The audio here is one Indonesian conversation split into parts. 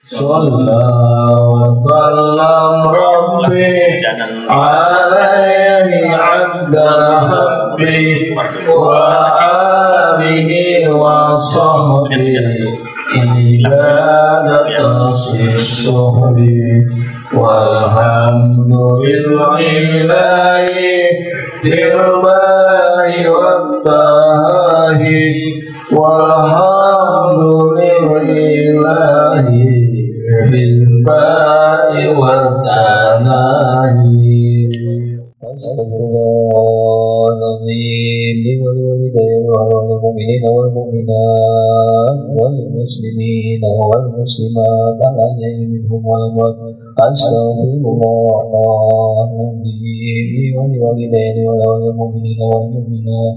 Sallallahu wasallam Rabbi alaihi adda habbi wa alihi wa sahbihi ila datas suhbi walhamdulillahi fil ba'i wat tahi walhamdulillahi fil ba'i wat tanahi. Astagfirullahaladzim li wal walidayni wal mu'minina wal mu'minat wal muslimina wal muslimat al-ahya'i minhum wal amwat. Astagfirullahaladzim li wal walidayni wal mu'minina wal mu'minat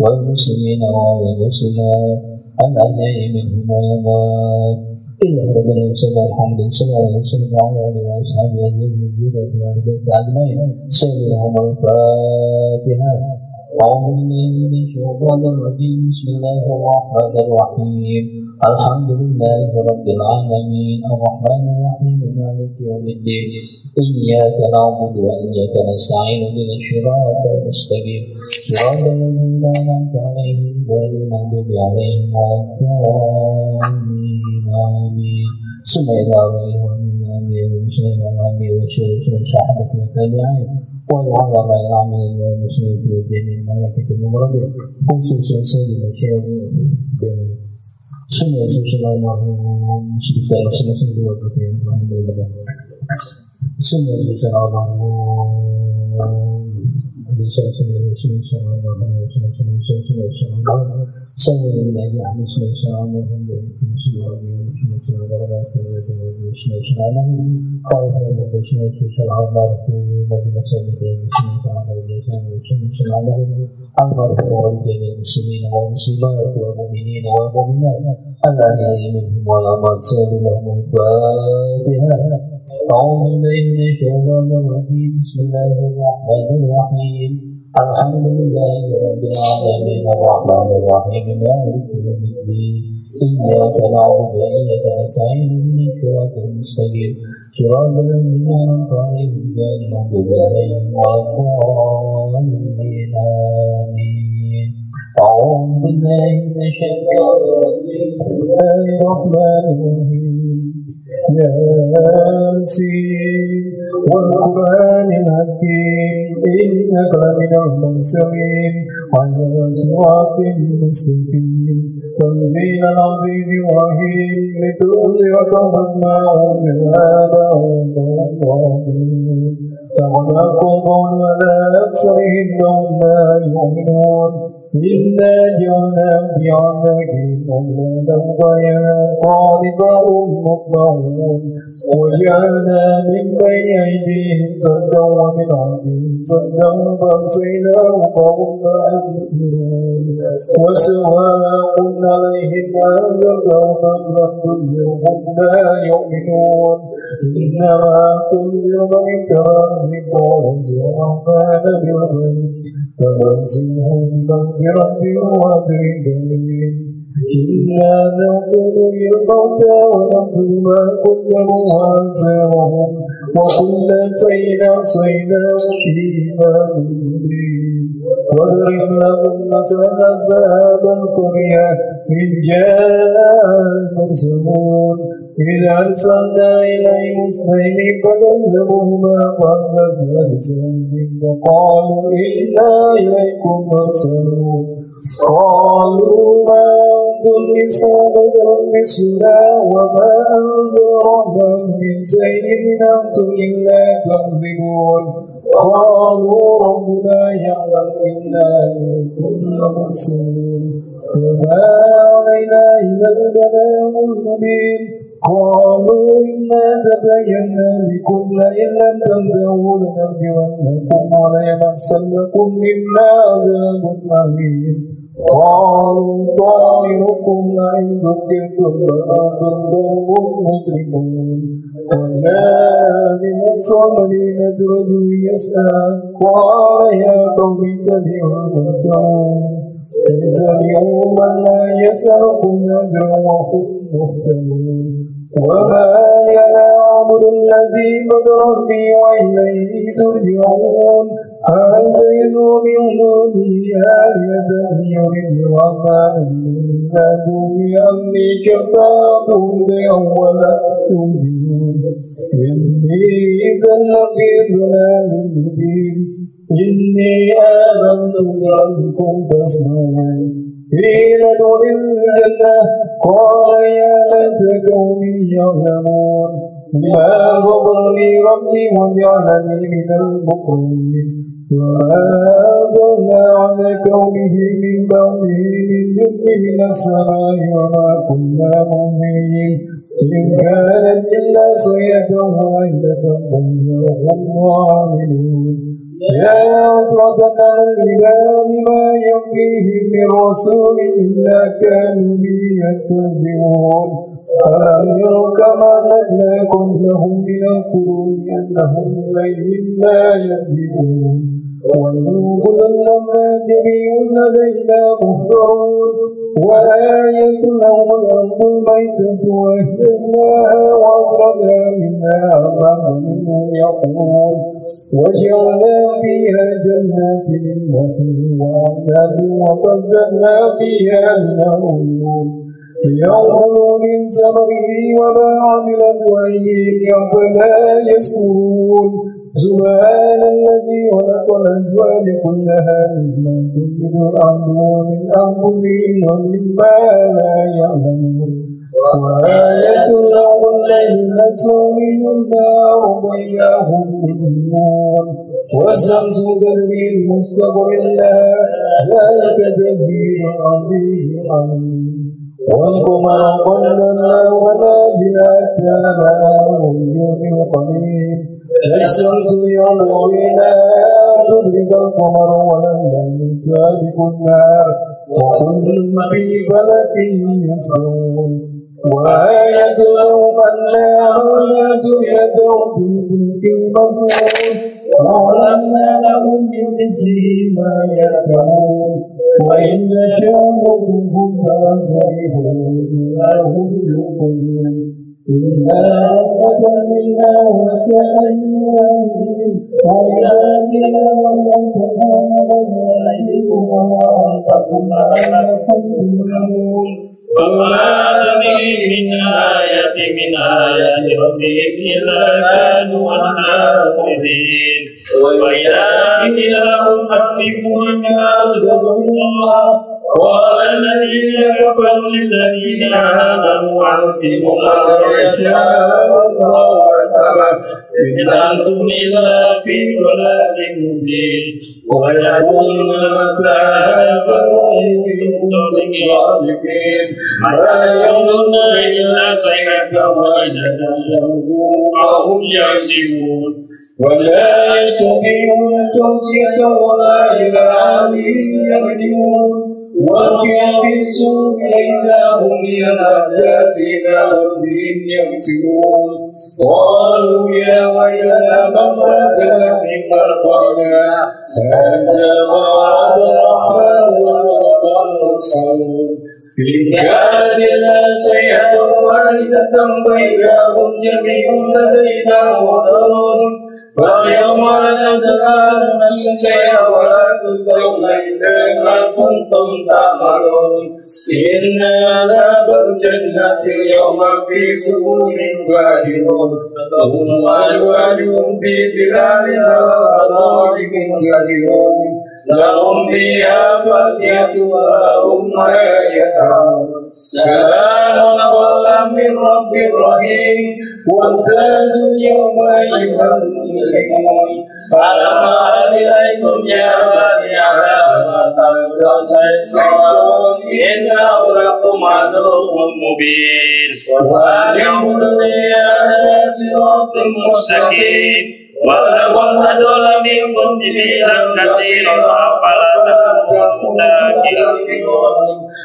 wal muslimina wal muslimat al-ahya'i minhum wal amwat. إلا ربنا سبحانه الحمد صلى الله وسلم على آله وأصحابه أجمعين وعلى بيت أجمعين سيد لهم الفاتحة. أعوذ بالله من الشيطان الرجيم بسم الله الرحمن الرحيم الحمد لله رب العالمين الرحمن الرحيم مالك يوم الدين إياك نعبد وإياك نستعين اهدنا الصراط المستقيم صراط الذين أنعمت عليهم غير المغضوب عليهم ولا الضالين آمين. ثم إلى عليهم آمين ومسلمين آمين والشيخ صاحبة والتابعين والعلماء آمين والمسلمين في جميع الملائكة المقربين خصوصا سيدنا الشيخ ثم يسوع اللهم استغفر سنة وبركاته الحمد لله ثم يسوع اللهم أعوذ بالله من الشيطان الرجيم بسم الله الرحمن الرحيم الحمد لله رب العالمين الرحمن الرحيم مالك يوم الدين إياك نعبد وإياك نستعين اهدنا الصراط المستقيم صراط الذين أنعمت عليهم غير المغضوب عليهم ولا الضالين آمين. أعوذ بالله من الشيطان الرجيم بسم الله الرحمن الرحيم ياسين والقرآن الحكيم إنك لمن المرسلين على صراط مستقيم تنزيل العزيز الرحيم لتنذر قوما ما أنذر آباؤهم فهم غافلون فغلقوا قول على أكثرهم فهم لا يؤمنون إنا جعلنا في أعناقهم أغلالا وأعنقا فهم مقمحون وجعلنا من بين أيديهم سدا ومن خلفهم سدا فأغشيناهم فهم لا يبصرون وسواء عليهم أنذرتهم أم لم تنذرهم لا يؤمنون إنما تنذر من اتبع الذكر وكان بالغيب فبشره بمغفرة وأجر كريم. إنا نقول للموتى ونكتب ما قدموا وآثارهم وكل شيء أحصيناه في إمام مبين. واضرب لهم مثل أصحاب القرية إذ جاء المرسلون إذ أرسلنا إليهم اثنين فكذبوهما فأخذنا بسبب وقالوا إنا إليكم مرسلون. قالوا ما أنتم إلا بشر مثلنا وما أنزل الرحمن من شيء إن أنتم إلا تكذبون. قالوا ربنا يعلم إنا إليكم لمرسلون وما علينا إلا البلاغ المبين. قالوا إنا تبينا بكم لئن لم تنتهوا لنرجمنكم وليمسنكم منا عذاب أليم. قالوا طائركم لئن ذكرتم لأنتم قوم مسرفون. وجاء من أقصى المدينة رجل يسعى قال يا قوم اتبعوا المرسلون اتبعوا من لا يسألكم أجرا وهم مهتدون وما يعبد الذي بدر بي وإليه ترجعون فأنتظروا من دونه آلهة يرد الرحمن إلا دوني أني كفاكم ولا تؤمنون إني إذا لفي ضلال مبين إني آمنت بربكم فاسمعون قيل ادخل الجنة قال يا ليت قومي يعلمون بما غفر لي ربي وجعلني من المكرمين وما أنزلنا على قومه من بعده من جند من السماء وما كنا منزلين إن كانت إلا صيحة واحدة فإذا هم عاملون يا حسرة على العباد ما يأتيهم من رسول إلا كانوا به يستهزئون ألم يروا كما أهلكنا قبلهم من القرون أنهم إليهم لا يهلكون وينقل لما جميع لدينا مهدرون وآية لهم الأرض الميتة وأهلكناها وأخرجنا منها أربعة منه يقول وجعلنا فيها جنات من نخيل وأعناب وفجرنا فيها من العيون ليأكلوا من ثمره وما عملت أيديهم فلا يشكرون سبحان الذي خلق الأزواج كلها مما تنبت الأرض ومن أنفسهم ومما لا يعلمون وآية لهم الليل نسلخ منه النار وإذا هم مظلمون والشمس تجري لمستقر لها ذلك تدبير العزيز العليم والقمر قدرناه منازل حتى بلغ النجوم القديم الشمس يومئذ تدرك القمر والليل سابق النهار وكل في فلك يسبحون وآية لهم أنا الناس يدعون بالفلك المسحور وظلمنا لهم بمثله ما يركبون وإن كانوا منهم فانصرفوا ولا هم يؤمنون إلا رحمة منا وكأيامهم وإذا قيل لهم تآمنوا عليكم وما أنفقتم لعلكم تسلمون وما تبي من آية من آيات ربهم إلا كانوا عنها معرضين وإذا قيل لهم أنفقوا مما رزقكم الله قال الذين كفروا للذين آمنوا أنفقوا ما يشاء الله أكبر إن أنتم إلا في ضلال مبين ويقولون متى هذا الوعد إن صادقين ما يظنون إلا صيحة واحدة وهم يعجبون ولا يستطيعون توصية ولا إلى أهلهم يرجعون وَلْقِيَ بِالسُّوءِ إِذَا هُمْ لِلْأَحْدَاثِ إِلَى رَبِّهِمْ يَرْجِعُونَ قَالُوا يَا وَيْلَنَا مَنْ رَزَقَنَا مِنْ مَرْضَانَا هَذَا مَا وَعَدَ الرَّحْمَنُ وَصَدَقَ الْمُرْسَلُونَ إِنْ كَانَتْ إِلَّا صَيْحَةٌ وَاحِدَةٌ فَإِذَا هُمْ جَمِيعٌ لَدَيْنَا مُحْضَرُونَ فاليوم لا تنال نفس شيئا ولا تجزون إلا ما كنتم تعملون إن عذاب الجنة اليوم في سبل فاكهون لهم أزواجهم في ظلالها وأزواج منزلون لهم فيها فاكهة وهم ما يدعون سلام قولا من رب رحيم وامتازوا اليوم أيها المجرمون ألم أعهد إليكم يا بني آدم لا تنسوا إنه لكم عدو مبين وأنعبدوني على صراط مستقيم ولقد أضل منكم جبلا كثيرا أفلا تتقون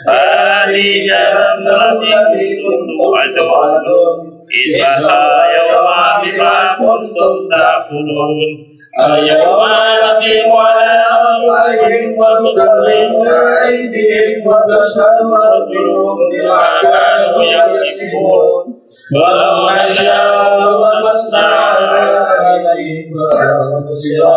هذه جهنم التي كنتم توعدون اصلوها يوم بما كنتم تعملون يأكلون اليوم نختم على أفواههم وتكلمنا أيديهم وتشهد أرجلهم بما كانوا يكسبون ولو نشاء لمسنا عليهم فسنبصر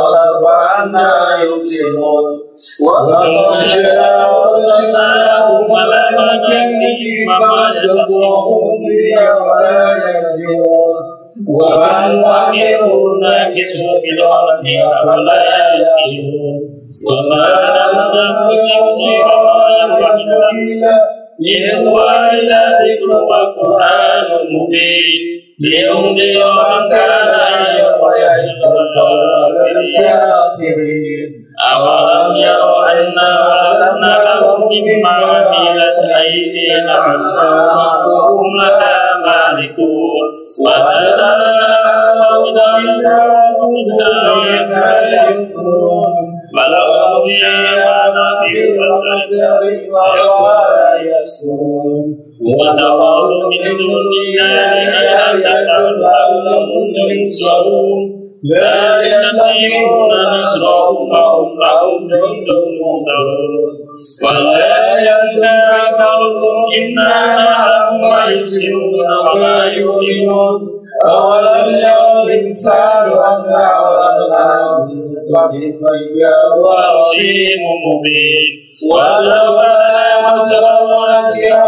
وأنى يبصرون ولو نشاء لمسناهم ولا نكفيهم ما يستطيعون به ولا يقدرون ومن وكلوا نكس في الأرض أفلا يعقلون وما ننزل صراطا إن هو إلا ذكر وقرآن مبين لينذر من كان يخشى الكافرين أولم يروا أنا خلقنا لهم مما عملت أيدينا وهم لها مالكون ولهم فيها نبي وسلسل ولا يسكون ونظر من دنيا لهم ينصرون لا يستطيعون نصرهم وهم لهم جند مهتدون ولا يتذكرهم إنا معهم ويبصرون وما يؤمنون أولم يروا الإنسان أنا خلقناه من قبل رصيد مبين ولو مسه ونسيه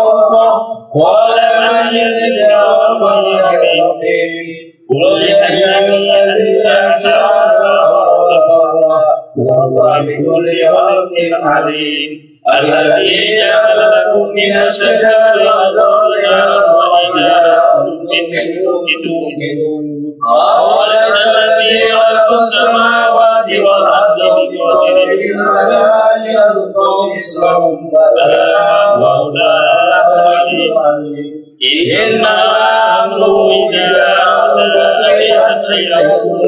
ولم يجد له يقين قل الذي وهو بكل يوم عليم الذي جعل لكم من الشجر أزواجا وإذا أنتم تؤمنون أوليس الذي خلق السماوات والأرض بقدر على القوم إسلام وأولئك إنما أمره إذا أردت شيئا يقول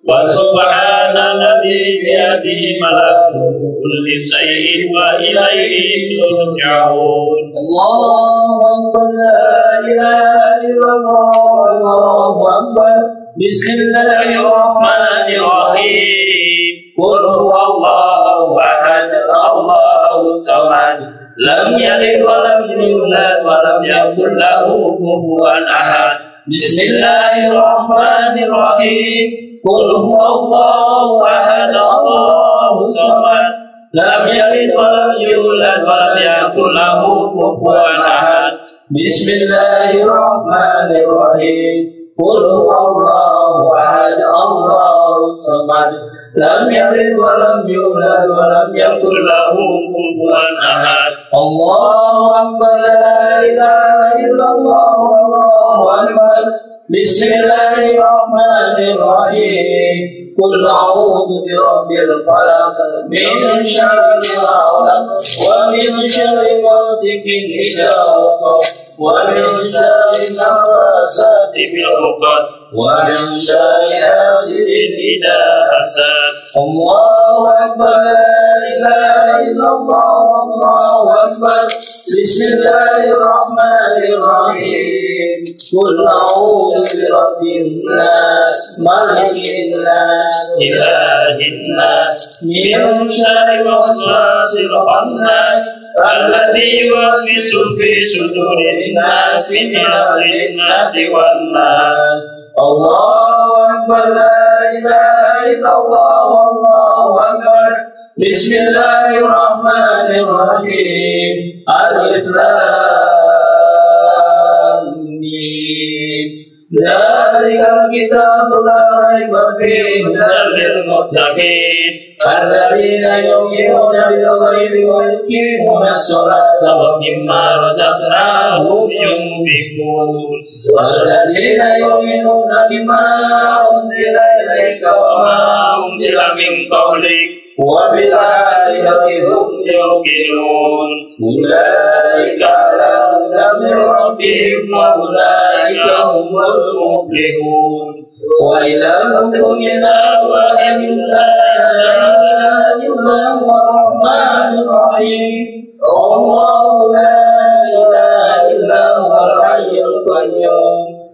وسبحان الذي بيده ملكوت كل شيء وإليه ترجعون. الله أكبر لا إله إلا الله الله أكبر بسم الله الرحمن الرحيم قل هو الله أحد الله الصمد لم يلد ولم يولد ولم يكن له كفوا أحد بسم الله الرحمن الرحيم قل هو الله أحد الله الصمد لم يلد ولم يولد ولم يكن له كفوا أحد بسم الله الرحمن الرحيم قل هو الله أحد الله الصمد لم يلد ولم يولد ولم يكن له كفوا أحد الله أكبر لا إله إلا الله الله أكبر بسم الله الرحمن الرحيم قل أعوذ برب الفلق من شر ما خلق ومن شر غاسق إذا وقب ومن شر النفاثات في العقد ومن شر حاسد إذا حسد الله أكبر لا إله إلا الله الله أكبر بسم الله الرحمن الرحيم قل أعوذ برب الناس ملك الناس إله الناس من شر الوسواس الخناس الذي يوسوس في صدور الناس من الجنة والناس الله أكبر لا إله إلا الله الله أكبر بسم الله الرحمن الرحيم ألف لام ميم ذلك الكتاب لا ريب فيه هدى للمتقين الذين يؤمنون بالغيب ويقيمون الصلاة ومما رزقناهم ينفقون والذين يؤمنون بما أنزل إليك وما أنزل من قبلك وبالآخرة هم يوقنون أولئك على هدى من ربهم وأولئك هم المفلحون وإلهكم إله واحد لا إله إلا هو الرحمن الرحيم الله لا إله إلا هو الحي القيوم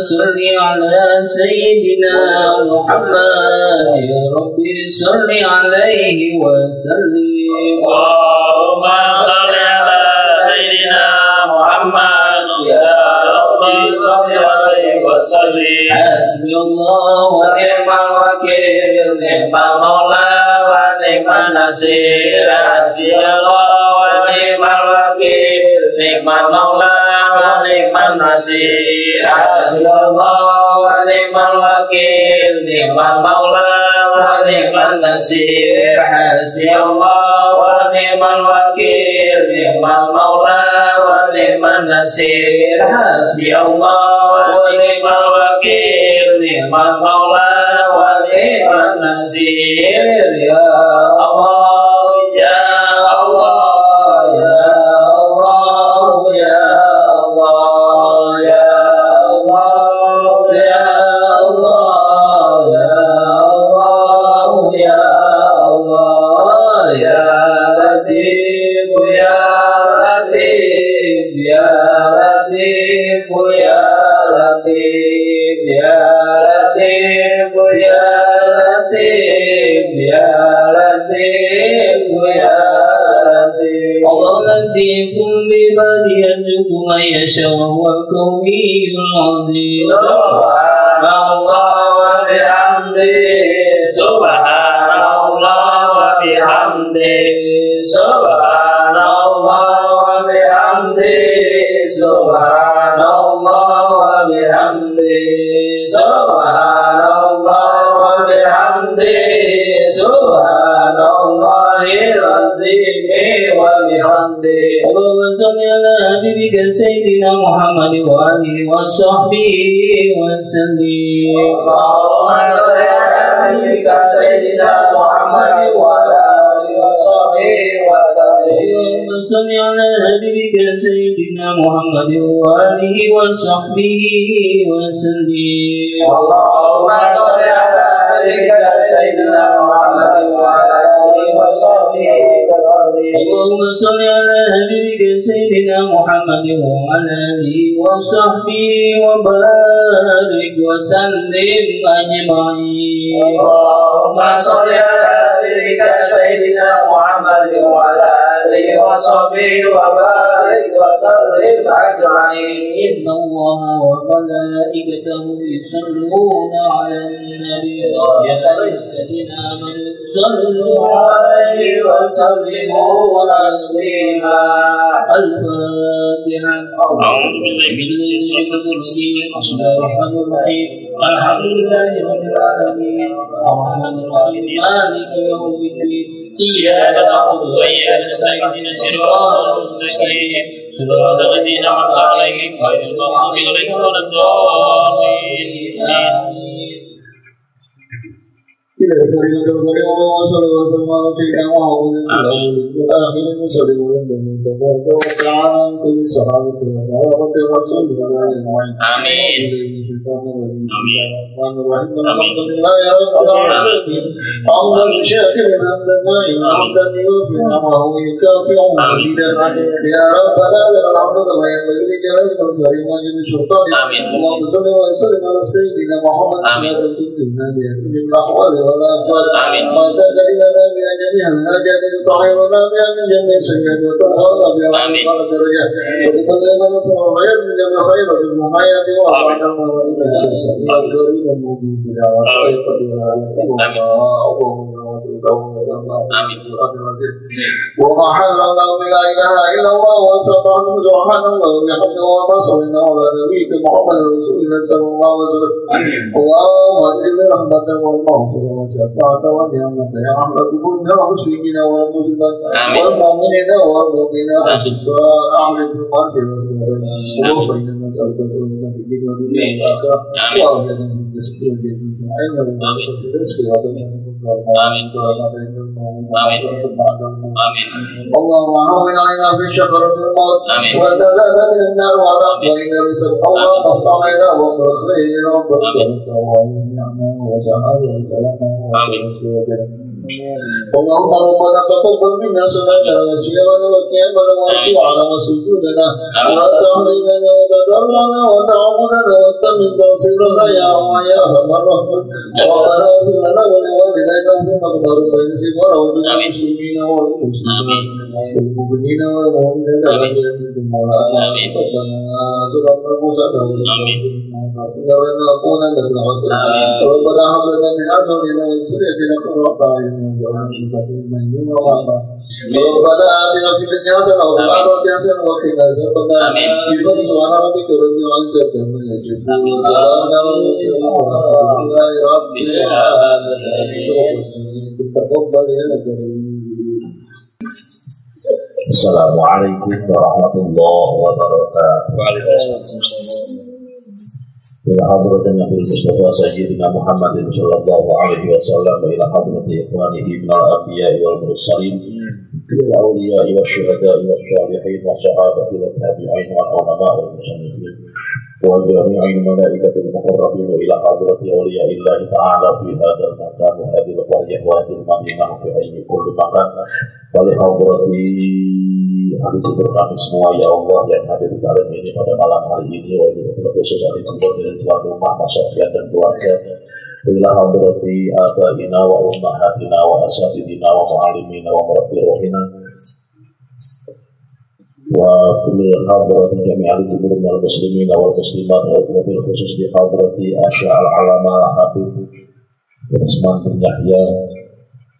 صل على سيدنا محمد يا ربي صل عليه وسلم اللهم صل على سيدنا محمد يا ربي صل عليه وسلم حسبي الله ونعم الوكيل نعم المولى ونعم النصير حسبي الله ونعم الوكيل نعم المولى ونعم النصير حسبي الله ونعم الوكيل نعم المولى ونعم النصير حسبي الله ونعم الوكيل نعم المولى ونعم النصير حسبي الله ونعم الوكيل نعم المولى ونعم النصير يا الله يا الله يا الله يا الله يا الله يا الله يا الله يا لطيف يا لطيف يا لطيف يا لطيف يا لطيف يا لطيف يا لطيف يا لطيف الله لطيف بعباده يرزق من يشاء وهو القوي العظيم سبحان الله وبحمده سبحان الله وبحمده سبحان الله وبحمده سبحان الله وبحمده سبحان الله وبحمده سبحان الله العظيم وبحمده اللهم صل على حبيبك سيدنا محمد وآله وصحبه وسلم اللهم صل على حبيبك سيدنا محمد وعلى آله وصحبه وسلم اللهم صل على حبيبك سيدنا محمد وآله وصحبه وسلم اللهم صل على حبيبك سيدنا محمد وعلى آله وصحبه وسلم اللهم صل على حبيبك سيدنا محمد وعلى آله وصحبه وبارك وسلم أجمعين اللهم صل على حبيبك سيدنا محمد وعلى آله وصحبه وبارك وسلم أجمعين إن الله وملائكته يصلون على النبي يا الذين آمنوا صلوا عليه وسلموا تسليما الفاتحة أعوذ بالله من الشيطان الرجيم بسم الله الرحمن الرحيم الحمد لله رب العالمين الرحمن الرحيم مالك يوم الدين إياك نعبد وإياك نستعين اهدنا الصراط المستقيم صراط الذين أنعمت عليهم غير المغضوب عليهم ولا الضالين آمين. آمين. ما تقدر لنا بها جميع الحاجات وتطهرنا بها من جميع السيئات وتطهرنا بها من كل الدرجات وتبلغنا نصر الحياة من جميع خير الحياة وأعطنا وإلى السبيل الدريد المبين بدعوة وحللنا بلا إله إلا الله وسبحانه سبحان الله وبحمده وما صلينا على نبيك محمد رسول الله صلى الله عليه وسلم اللهم اجعل رحمة والمغفرة وشفاعة ونعمة يا رحمة كل المسلمين والمسلمات والمؤمنين والمؤمنات أهل المغفرة وبين نسألك سلامة في الدين والدنيا والآخرة وأهلنا من تسبيح الجنة وعلم الرزق وتمام اللهم هون علينا في شكرة الموت والنجاة من النار والعفو وإن رزق اللهم افتح علينا وبصرنا ربك ونعمة وجعل وسلامة اللهم ربنا تقبل منا صلاتنا وصيامنا وقيامنا وركوعنا وسجودنا وتحريمنا وتضرعنا وتعبدنا وتمن تنصيرنا يا الله يا ارحم الراحمين ربنا اغفر لنا ولوالدينا ولمقبر بين سوى المسلمين والمؤمنين والمؤمنات والمؤمنات مولانا ربنا ظلمنا انفسنا ونكون من الخاسرين ربنا هب لنا من ازواجنا وذريتنا قرة اعين واجعلنا للمتقين اماما ربنا آتنا في الدنيا حسنة وفي الآخرة حسنة وقنا عذاب النار بفضل سبحان ربك رب العزة عما يصفون وسلام على المرسلين والحمد لله رب العالمين تقبل يا كريم. Assalamualaikum warahmatullahi wabarakatuh. Ila hadratin Nabi Mustafa Sayyidina Muhammadin sallallahu alaihi wasallam wa ila hadrati ikhwanihi minal anbiya'i wal mursalin wal awliya'i wasyuhada'i wasyalihin wa sahabati wa tabi'in wal ulama wal musannifin wa jami'il malaikatil muqarrabin wa ila hadrati awliya'illahi ta'ala fi hadzal makan wa hadhil qaryah wa hadhil madinah fi ayyi kulli makan wa li hadrati ahli kubur kami semua ya Allah yang hadir di dalam ini pada malam hari ini wa ini khusus ahli kubur dari tuan rumah masyarakat dan keluarga ila hadrati abaina wa ummahatina wa asatidina wa mu'allimina wa murabbirohina wa bil hadrati jami'al kubur wal muslimin wal muslimat wa bil khusus di hadrati asya'al alama habib Utsman bin Yahya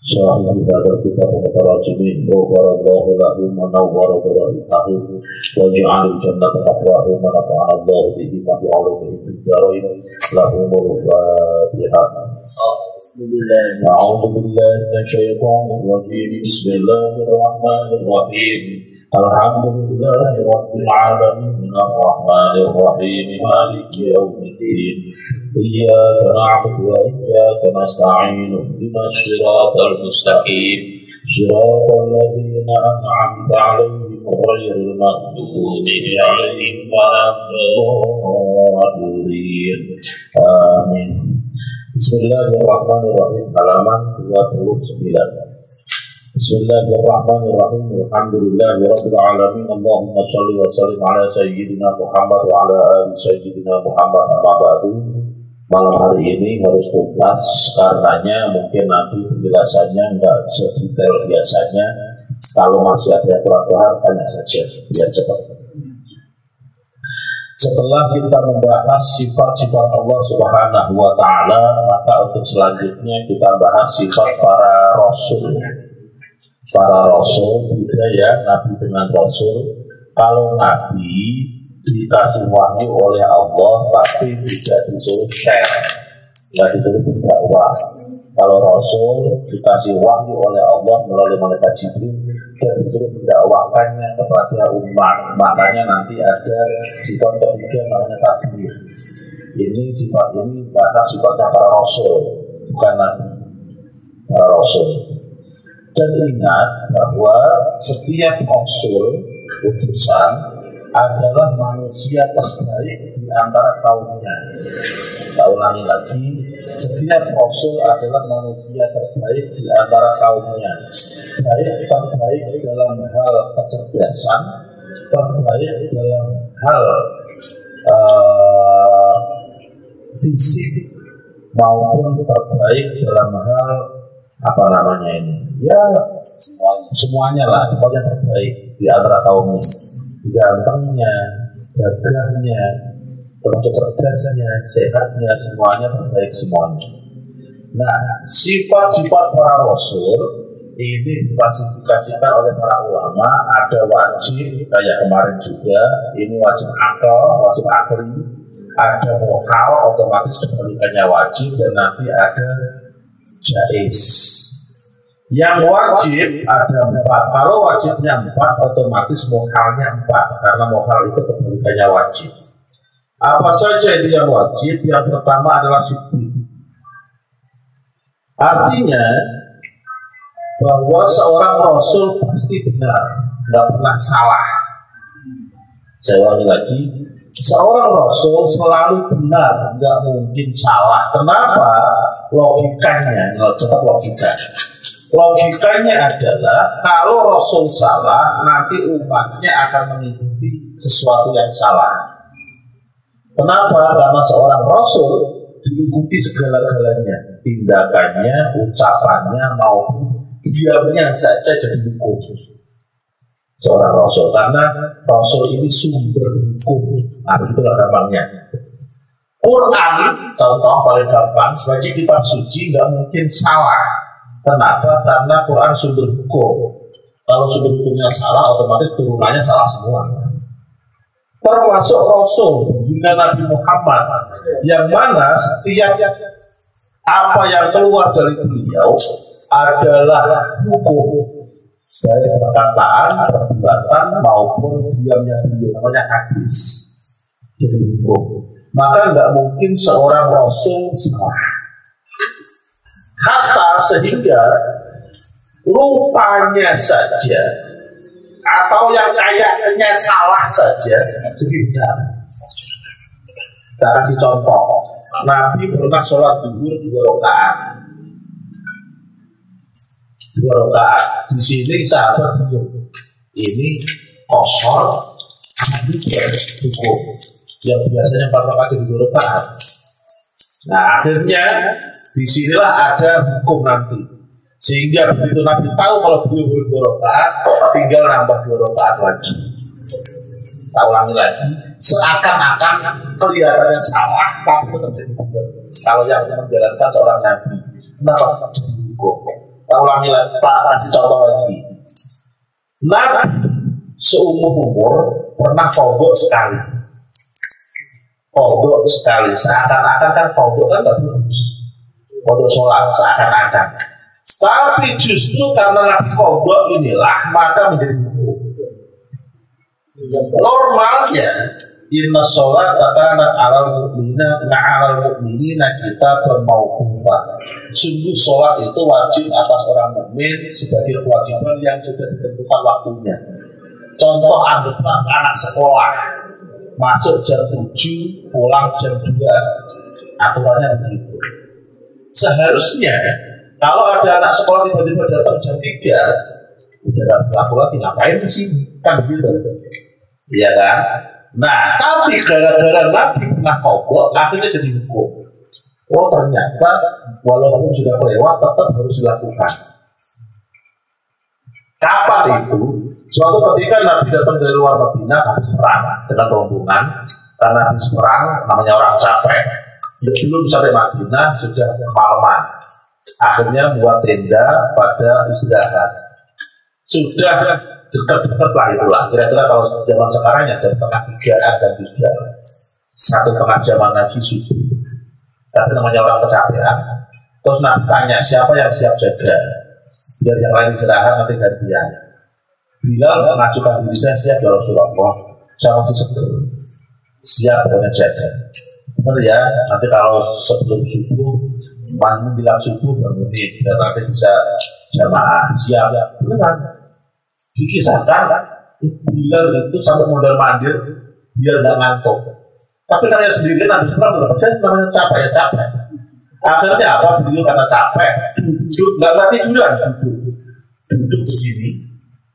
Sahih hadal kitab mutarajimi wa faradallahu lahu wa nawwara dara'ihi wa ja'ala jannata matwahu wa nafa'ana Allah bihi wa bi'ulumihi fid dharain lahumul Fatihah. A'udzu billahi minasyaitonir rajim. Bismillahirrahmanirrahim. Alhamdulillahi rabbil alamin arrahmanir rahim maliki yaumiddin. إياك نعبد وإياك نستعين اهدنا الصراط المستقيم صراط الذين أنعمت عليهم غير المغضوب عليهم ولا الضالين آمين. Bismillahirrahmanirrahim. Halaman 29. Bismillahirrahmanirrahim. Alhamdulillahirabbil alamin. Allahumma shalli wa sallim ala sayyidina Muhammad wa ala ali sayyidina Muhammad. Amma ba'du. Malam hari ini harus tuntas karenanya mungkin nanti penjelasannya enggak sedetail biasanya. Kalau masih ada yang kurang paham tanya saja biar cepat. Setelah kita membahas sifat-sifat Allah Subhanahu wa taala, maka untuk selanjutnya kita bahas sifat para rasul. Para rasul bisa ya nabi dengan rasul. Kalau nabi dikasih wahyu oleh Allah tapi tidak disuruh share, tidak disuruh berdakwah. Kalau Rasul dikasih wahyu oleh Allah melalui malaikat Jibril dan disuruh mendakwakannya kepada umat, makanya nanti ada sifat ketiga namanya takbir. Ini sifat ini bahas sifatnya para Rasul, bukan nabi, para Rasul. Dan ingat bahwa setiap Rasul utusan adalah manusia terbaik di antara kaumnya. Kita ulangi lagi, setiap rasul adalah manusia terbaik di antara kaumnya. Baik terbaik dalam hal kecerdasan, terbaik dalam hal fisik, maupun terbaik dalam hal apa namanya ini? Ya semuanya lah, pokoknya terbaik di antara kaumnya. Gantengnya, gagahnya, termasuk cerdasnya, sehatnya, semuanya terbaik semuanya. Nah, sifat-sifat para rasul ini diklasifikasikan oleh para ulama. Ada wajib, kayak kemarin juga, ini wajib akal, wajib akli. Ada mokal, otomatis kebalikannya wajib, dan nanti ada jaiz. Yang wajib ada 4. Kalau wajibnya 4, otomatis mohalnya 4, karena mohal itu kebalikannya wajib. Apa saja itu yang wajib? Yang pertama adalah siddiq. Artinya bahwa seorang rasul pasti benar, tidak pernah salah. Saya ulangi lagi, seorang rasul selalu benar, tidak mungkin salah. Kenapa? Logikanya, cepat logika. Logikanya adalah kalau Rasul salah, nanti umatnya akan mengikuti sesuatu yang salah. Kenapa? Karena seorang Rasul diikuti segala-galanya, tindakannya, ucapannya, maupun diamnya saja jadi hukum. Seorang Rasul, karena Rasul ini sumber hukum. Nah, itulah gampangnya. Quran, contoh paling gampang, sebagai kitab suci nggak mungkin salah. Kenapa? Karena Quran sumber hukum. Kalau sumber hukumnya salah, otomatis turunannya salah semua. Termasuk Rasul, hingga Nabi Muhammad, yang mana setiap apa yang keluar dari beliau adalah hukum, baik perkataan, perbuatan maupun diamnya beliau, namanya hadis. Jadi hukum. Maka nggak mungkin seorang Rasul salah. Kata sehingga lupanya saja atau yang kayaknya salah saja jadi benar. Kita kasih contoh. Nabi pernah sholat zuhur 2 rakaat. 2 rakaat. Di sini sahabat bingung. Ini kosor, Nabi hukum. Yang biasanya 4 rakaat jadi 2 rakaat. Nah akhirnya disinilah ada hukum nanti. Sehingga begitu Nabi tahu kalau beliau 2 rakaat, tinggal nambah 2 rakaat lagi. Tak ulangi lagi. Seakan-akan kelihatannya salah, tapi tetap jadi hukum. Kalau yang menjalankan seorang Nabi, kenapa jadi hukum? Tak ulangi lagi, tak kasih contoh lagi. Nabi seumur umur pernah kodok sekali. Kodok sekali, seakan-akan kan kodok kan nggak bagus. Kodok sholat seakan-akan. Tapi justru karena Nabi kodok inilah maka menjadi hukum. Normalnya inna sholat kanat alal mu'minina kita bermauqufah. Sungguh sholat itu wajib atas orang mukmin sebagai kewajiban yang sudah ditentukan waktunya. Contoh anggaplah anak sekolah masuk jam 7, pulang jam 2. Aturannya begitu. Seharusnya kalau ada anak sekolah tiba-tiba datang jam 3, udah berlaku lagi, ngapain di sini? Kan begitu. Iya kan? Nah, tapi gara-gara Nabi pernah kodok, akhirnya jadi hukum. Oh ternyata walaupun sudah lewat tetap harus dilakukan. Kapan itu? Suatu ketika Nabi datang dari luar Madinah habis perang dengan rombongan. Karena habis perang, namanya orang capek, ya belum sampai Madinah sudah malaman. Akhirnya buat tenda pada istirahat. Sudah dekat-dekat lah itulah. Kira-kira kalau zaman sekarang ya jam 2:30 dan 3, 1,5 jam lagi subuh. Tapi namanya orang kecapean. Terus Nabi tanya siapa yang siap jaga, biar yang lain istirahat nanti gantian. Bilal mengajukan diri, saya siap ya Rasulullah, saya masih seger, siap dengan jaga. Benar ya, nanti kalau sebelum subuh, menjelang subuh bangunin, dan nanti bisa jamaah siap. Benar. Dikisahkan Bilal itu sampai modal mandir biar nggak ngantuk. Tapi karena sendiri Nabi Sallallahu Alaihi Wasallam namanya capek ya capek. Akhirnya apa? Beliau karena capek duduk, nggak mati duluan duduk begini,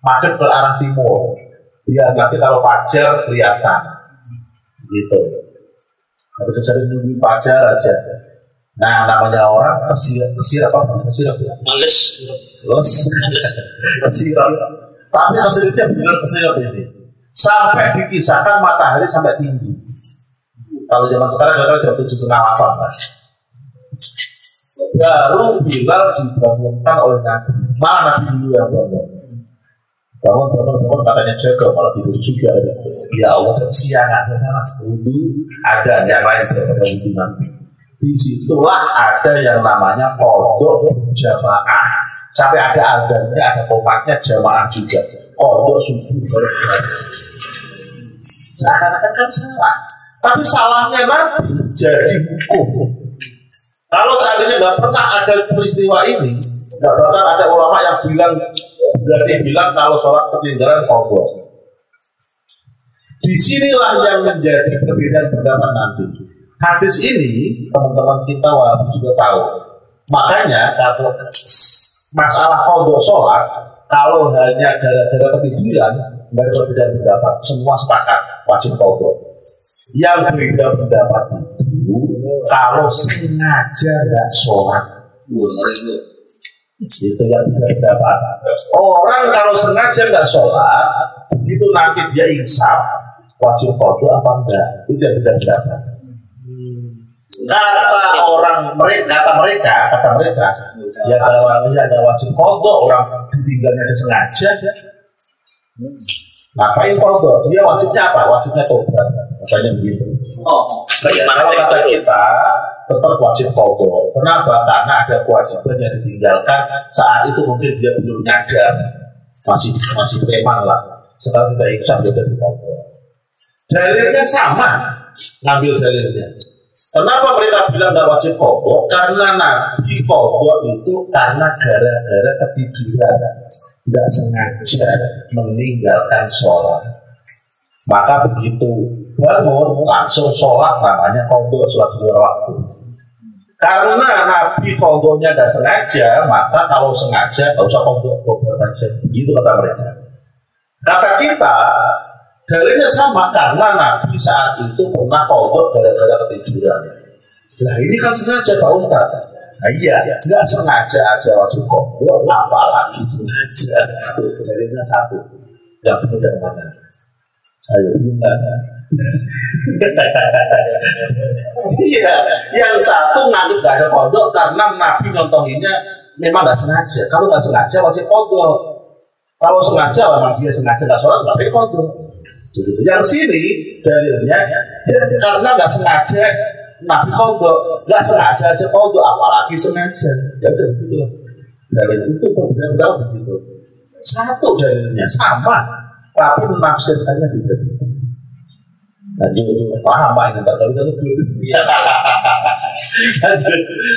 madep ke arah timur. Biar nanti kalau fajar kelihatan, gitu. Tapi kecuali nungguin fajar aja. Nah namanya orang kesir apa? Kesir ya? Males. Kesir. Tapi hasilnya benar kesir ini. Sampai dikisahkan matahari sampai tinggi. Kalau zaman sekarang jam 7:30 Mas. Baru Bilal dibangunkan oleh Nabi. Mana Nabi dulu yang bangun? Bangun katanya jaga malah tidur juga. Ya Allah kesiangan ke sana. Wudhu ada yang lain daripada wudhu Nabi. Disitulah ada yang namanya qodok jamaah. Sampai ada adanya, ada komatnya jamaah juga. Qodok subuh berarti. Seakan-akan kan salah. Tapi salahnya Nabi jadi hukum. Kalau seandainya nggak pernah ada peristiwa ini, nggak bakal ada ulama yang berani bilang kalau sholat ketinggalan qodok. Disinilah yang menjadi perbedaan pendapat nanti. Hadis ini teman-teman kita Wahabi juga tahu. Makanya kalau masalah qadha sholat, kalau hanya gara-gara ketiduran, nggak ada perbedaan pendapat, semua sepakat wajib qadha. Yang berbeda pendapat itu kalau sengaja nggak sholat, itu yang beda pendapat. Orang kalau sengaja nggak sholat, begitu nanti dia insaf, wajib qadha apa enggak, itu yang beda pendapat. Kata mereka, ya kalau orangnya ada wajib qadha, orang ditinggalnya sengaja, ngapain qadha? Dia wajibnya apa? Wajibnya tobat, katanya begitu. Kalau kata kita tetap wajib qadha. Kenapa? Karena ada kewajiban yang ditinggalkan saat itu mungkin dia belum nyadar, masih preman lah. Sekarang sudah insaf dia dari qadha. Dalilnya sama, ngambil dalilnya. Kenapa mereka bilang tidak wajib qadha? Karena Nabi qadha itu karena gara-gara ketiduran, tidak sengaja meninggalkan sholat. Maka begitu bangun langsung sholat, namanya qadha, sholat dua waktu. Karena Nabi qadhanya tidak sengaja, maka kalau sengaja tidak usah qadha saja. Begitu kata mereka. Kata kita, dalilnya sama, karena Nabi saat itu pernah qadha gara-gara ketiduran. Nah ini kan sengaja Pak Ustaz. Nah, iya, nggak sengaja aja wajib qadha, apalagi sengaja. Dalilnya satu. Yang benar dari mana? Ayo gimana? Iya, yang satu nganggep nggak ada qadha karena Nabi nyontohinnya memang nggak sengaja. Kalau nggak sengaja wajib qadha. Kalau sengaja, memang dia sengaja nggak sholat, nggak boleh qadha. Yang sini dalilnya karena nggak sengaja Nabi qadha, nggak sengaja aja qadha, apalagi sengaja. Ya begitu. Dalil itu berbeda begitu. Satu dalilnya sama, tapi menafsirkannya beda. Lanjut, paham Pak? Ini tak tahu satu.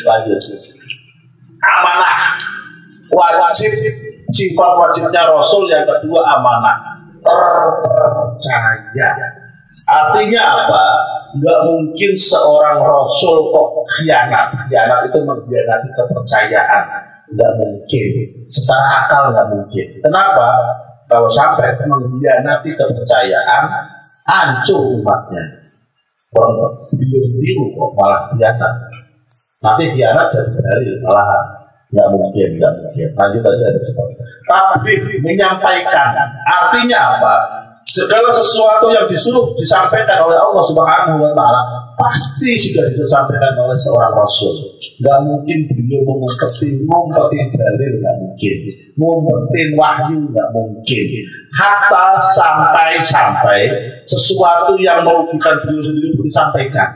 Lanjut. Amanah, wajib, sifat wajibnya Rasul yang kedua amanah. Terpercaya. Artinya apa? Nggak mungkin seorang Rasul kok khianat. Khianat itu mengkhianati kepercayaan. Nggak mungkin. Secara akal nggak mungkin. Kenapa? Kalau sampai mengkhianati kepercayaan, hancur umatnya. Beliau kok malah khianat. Nanti khianat jadi dari malahan. Nggak mungkin. Lanjut aja. Tapi menyampaikan, artinya apa? Segala sesuatu yang disuruh disampaikan oleh Allah Subhanahu wa Ta'ala pasti sudah disampaikan oleh seorang Rasul. Nggak mungkin beliau ngumpetin dalil, nggak mungkin. Ngumpetin wahyu, nggak mungkin. Hatta sampai sesuatu yang merugikan beliau sendiri pun disampaikan.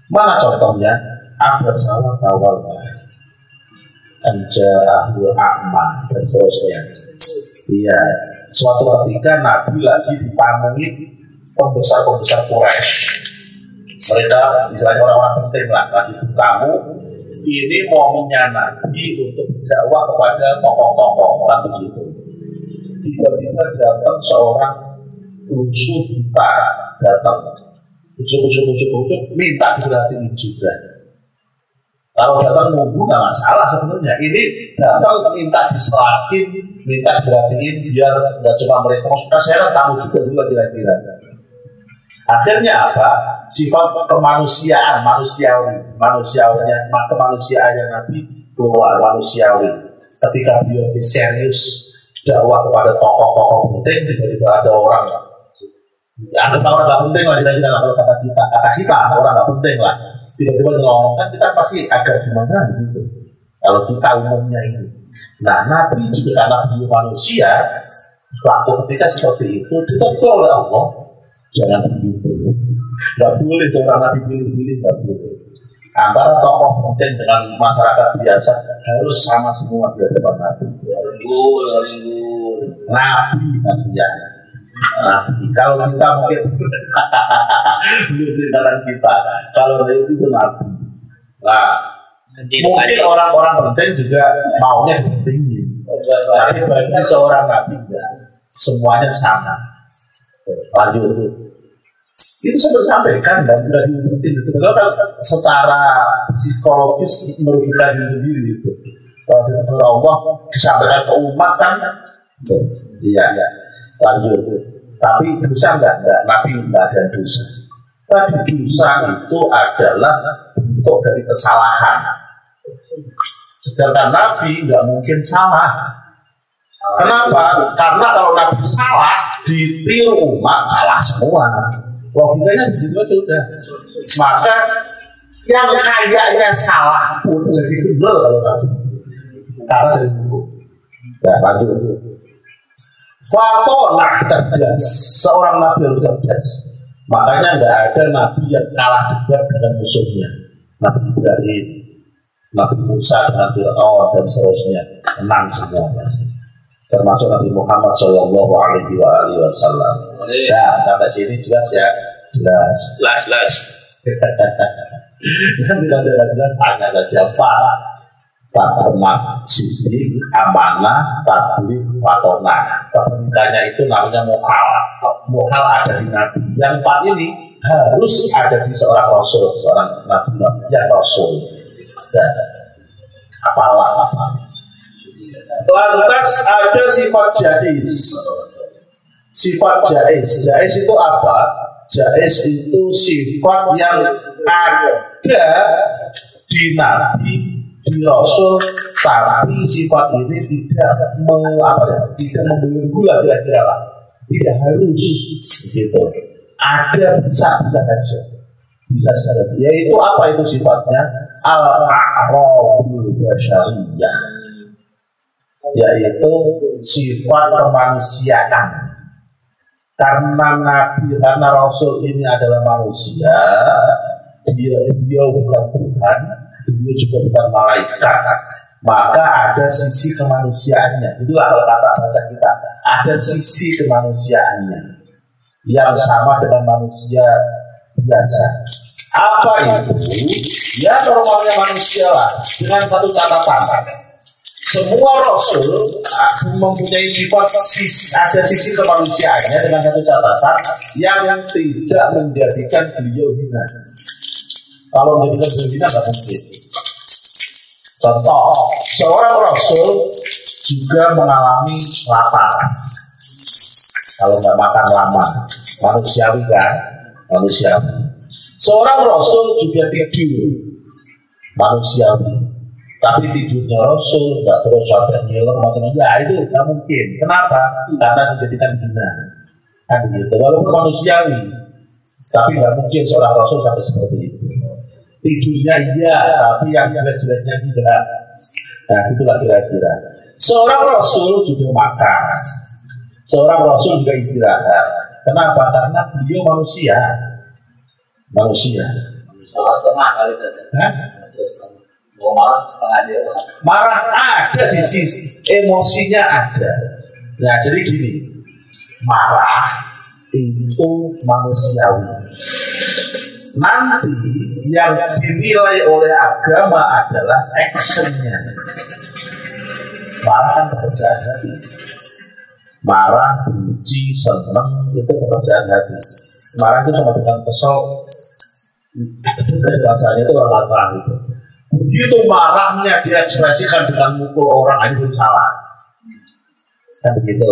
Mana contohnya? Ada salah awal Anja'ahul A'ma dan seterusnya. Iya, suatu ketika Nabi lagi dipanungi pembesar-pembesar Quraisy. Mereka istilahnya orang-orang penting lah, lagi bertamu. Ini mau Nabi untuk berdakwah kepada tokoh-tokoh, kan begitu. Tiba-tiba datang seorang lusuh buta, datang ujuk-ujuk minta dilatih juga. Kalau datang nunggu nggak masalah sebenarnya. Ini datang minta diselakin, minta diperhatiin biar nggak cuma mereka suka seret, kamu juga kira-kira. Akhirnya apa? Sifat kemanusiaan, kemanusiaan yang Nabi keluar manusiawi. Ketika beliau serius dakwah kepada tokoh-tokoh penting, tiba-tiba ada orang. Anggap orang nggak penting lah, kira-kira kalau kata kita orang nggak penting lah. Tiba-tiba ngomong kan kita pasti agak gimana gitu. Kalau kita umumnya ini. Nah, Nabi juga karena beliau manusia, waktu ketika seperti itu ditegur oleh Allah, jangan begitu. Nggak boleh orang Nabi pilih-pilih, nggak boleh. Antara tokoh penting dengan masyarakat biasa harus sama semua di hadapan Nabi. Nabi maksudnya. Nah, kalau kita mungkin dalam kita, kalau itu Nabi. Nah, mungkin orang-orang penting juga maunya dipentingin. Tapi bagi seorang Nabi enggak, semuanya sama. Lanjut. Itu saya sampaikan dan sudah diumpetin itu. Kalau secara psikologis merugikan diri sendiri itu. Kalau ditegur Allah disampaikan ke umat kan? Iya. Lanjut. Tapi dosa enggak? Nabi enggak ada dosa. Tapi dosa itu adalah bentuk dari kesalahan. Sedangkan Nabi enggak mungkin salah. Kenapa? Karena kalau Nabi salah, ditiru umat salah semua. Logikanya begitu aja udah. Maka yang kayaknya salah pun jadi benar kalau Nabi. Karena dari buku. Nah, lanjut. Fatonah cerdas. Seorang Nabi harus cerdas. Makanya nggak ada Nabi yang kalah debat dengan musuhnya. Nabi Ibrahim, Nabi Musa dengan Fir'aun dan seterusnya menang semua. Termasuk Nabi Muhammad Shallallahu Alaihi Wasallam. Ya, sampai sini jelas ya, jelas. Nanti kalau tidak jelas tanya saja Pak Ahmad Siddiq, amanah, takbir, fatona. Perintahnya itu namanya mukhal. Mukhal ada di Nabi. Yang pas ini harus ada di seorang Rasul, seorang Nabi yang Rasul. Dan apalah. Lantas ada sifat jais. Sifat jais. Jais itu apa? Jais itu sifat yang ada di Nabi, di Rasul, tapi sifat ini tidak membelenggu lah kira-kira lah. Tidak harus gitu. Ada bisa saja. Bisa saja. Yaitu apa itu sifatnya? Al-a'rabul basyariyah. Yaitu sifat kemanusiaan. Karena Rasul ini adalah manusia, dia bukan Tuhan, dia juga bukan malaikat, maka ada sisi kemanusiaannya. Itulah kalau kata bahasa kita, ada sisi kemanusiaannya yang sama dengan manusia biasa. Apa itu? Ya normalnya manusia lah, dengan satu catatan. Semua Rasul mempunyai sifat ada sisi kemanusiaannya dengan satu catatan yang tidak menjadikan beliau hina. Kalau menjadikan beliau hina tidak mungkin. Contoh, seorang Rasul juga mengalami lapar. Kalau nggak makan lama, manusiawi kan? Manusiawi. Seorang Rasul juga tidur, manusiawi. Tapi tidurnya Rasul nggak terus sampai ngiler macam-macam. Ya itu nggak mungkin. Kenapa? Karena dijadikan hina. Kan gitu. Walaupun manusiawi, tapi nggak mungkin seorang Rasul sampai seperti itu. Tidurnya iya, tapi yang jelek-jeleknya tidak. Nah itulah kira-kira. Seorang Rasul juga makan. Seorang Rasul juga istirahat. Kenapa? Karena beliau manusia. Manusia. Setengah kali tadi. Marah ada sisi emosinya ada. Nah jadi gini, marah itu manusiawi. Nanti yang dinilai oleh agama adalah actionnya. Marah kan pekerjaan hati. Marah, benci, senang itu pekerjaan hati. Marah itu sama dengan kesel. Itu bahasanya itu orang-orang itu. Begitu marahnya diekspresikan dengan mukul orang, itu salah. Kan begitu.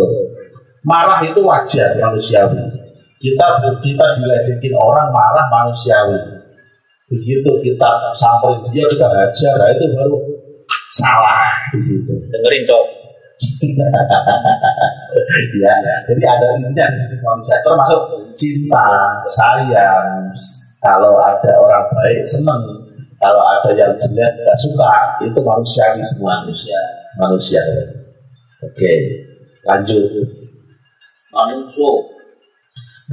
Marah itu wajar manusiawi. Kita diledekin orang marah manusiawi. Begitu kita samperin dia kita hajar, nah itu baru salah di situ. Dengerin dong. Ya, jadi ada intinya di sisi manusia, termasuk cinta, sayang. Kalau ada orang baik senang. Kalau ada yang jelek tidak suka, itu manusiawi semua. Manusia. Oke, lanjut. Manusia.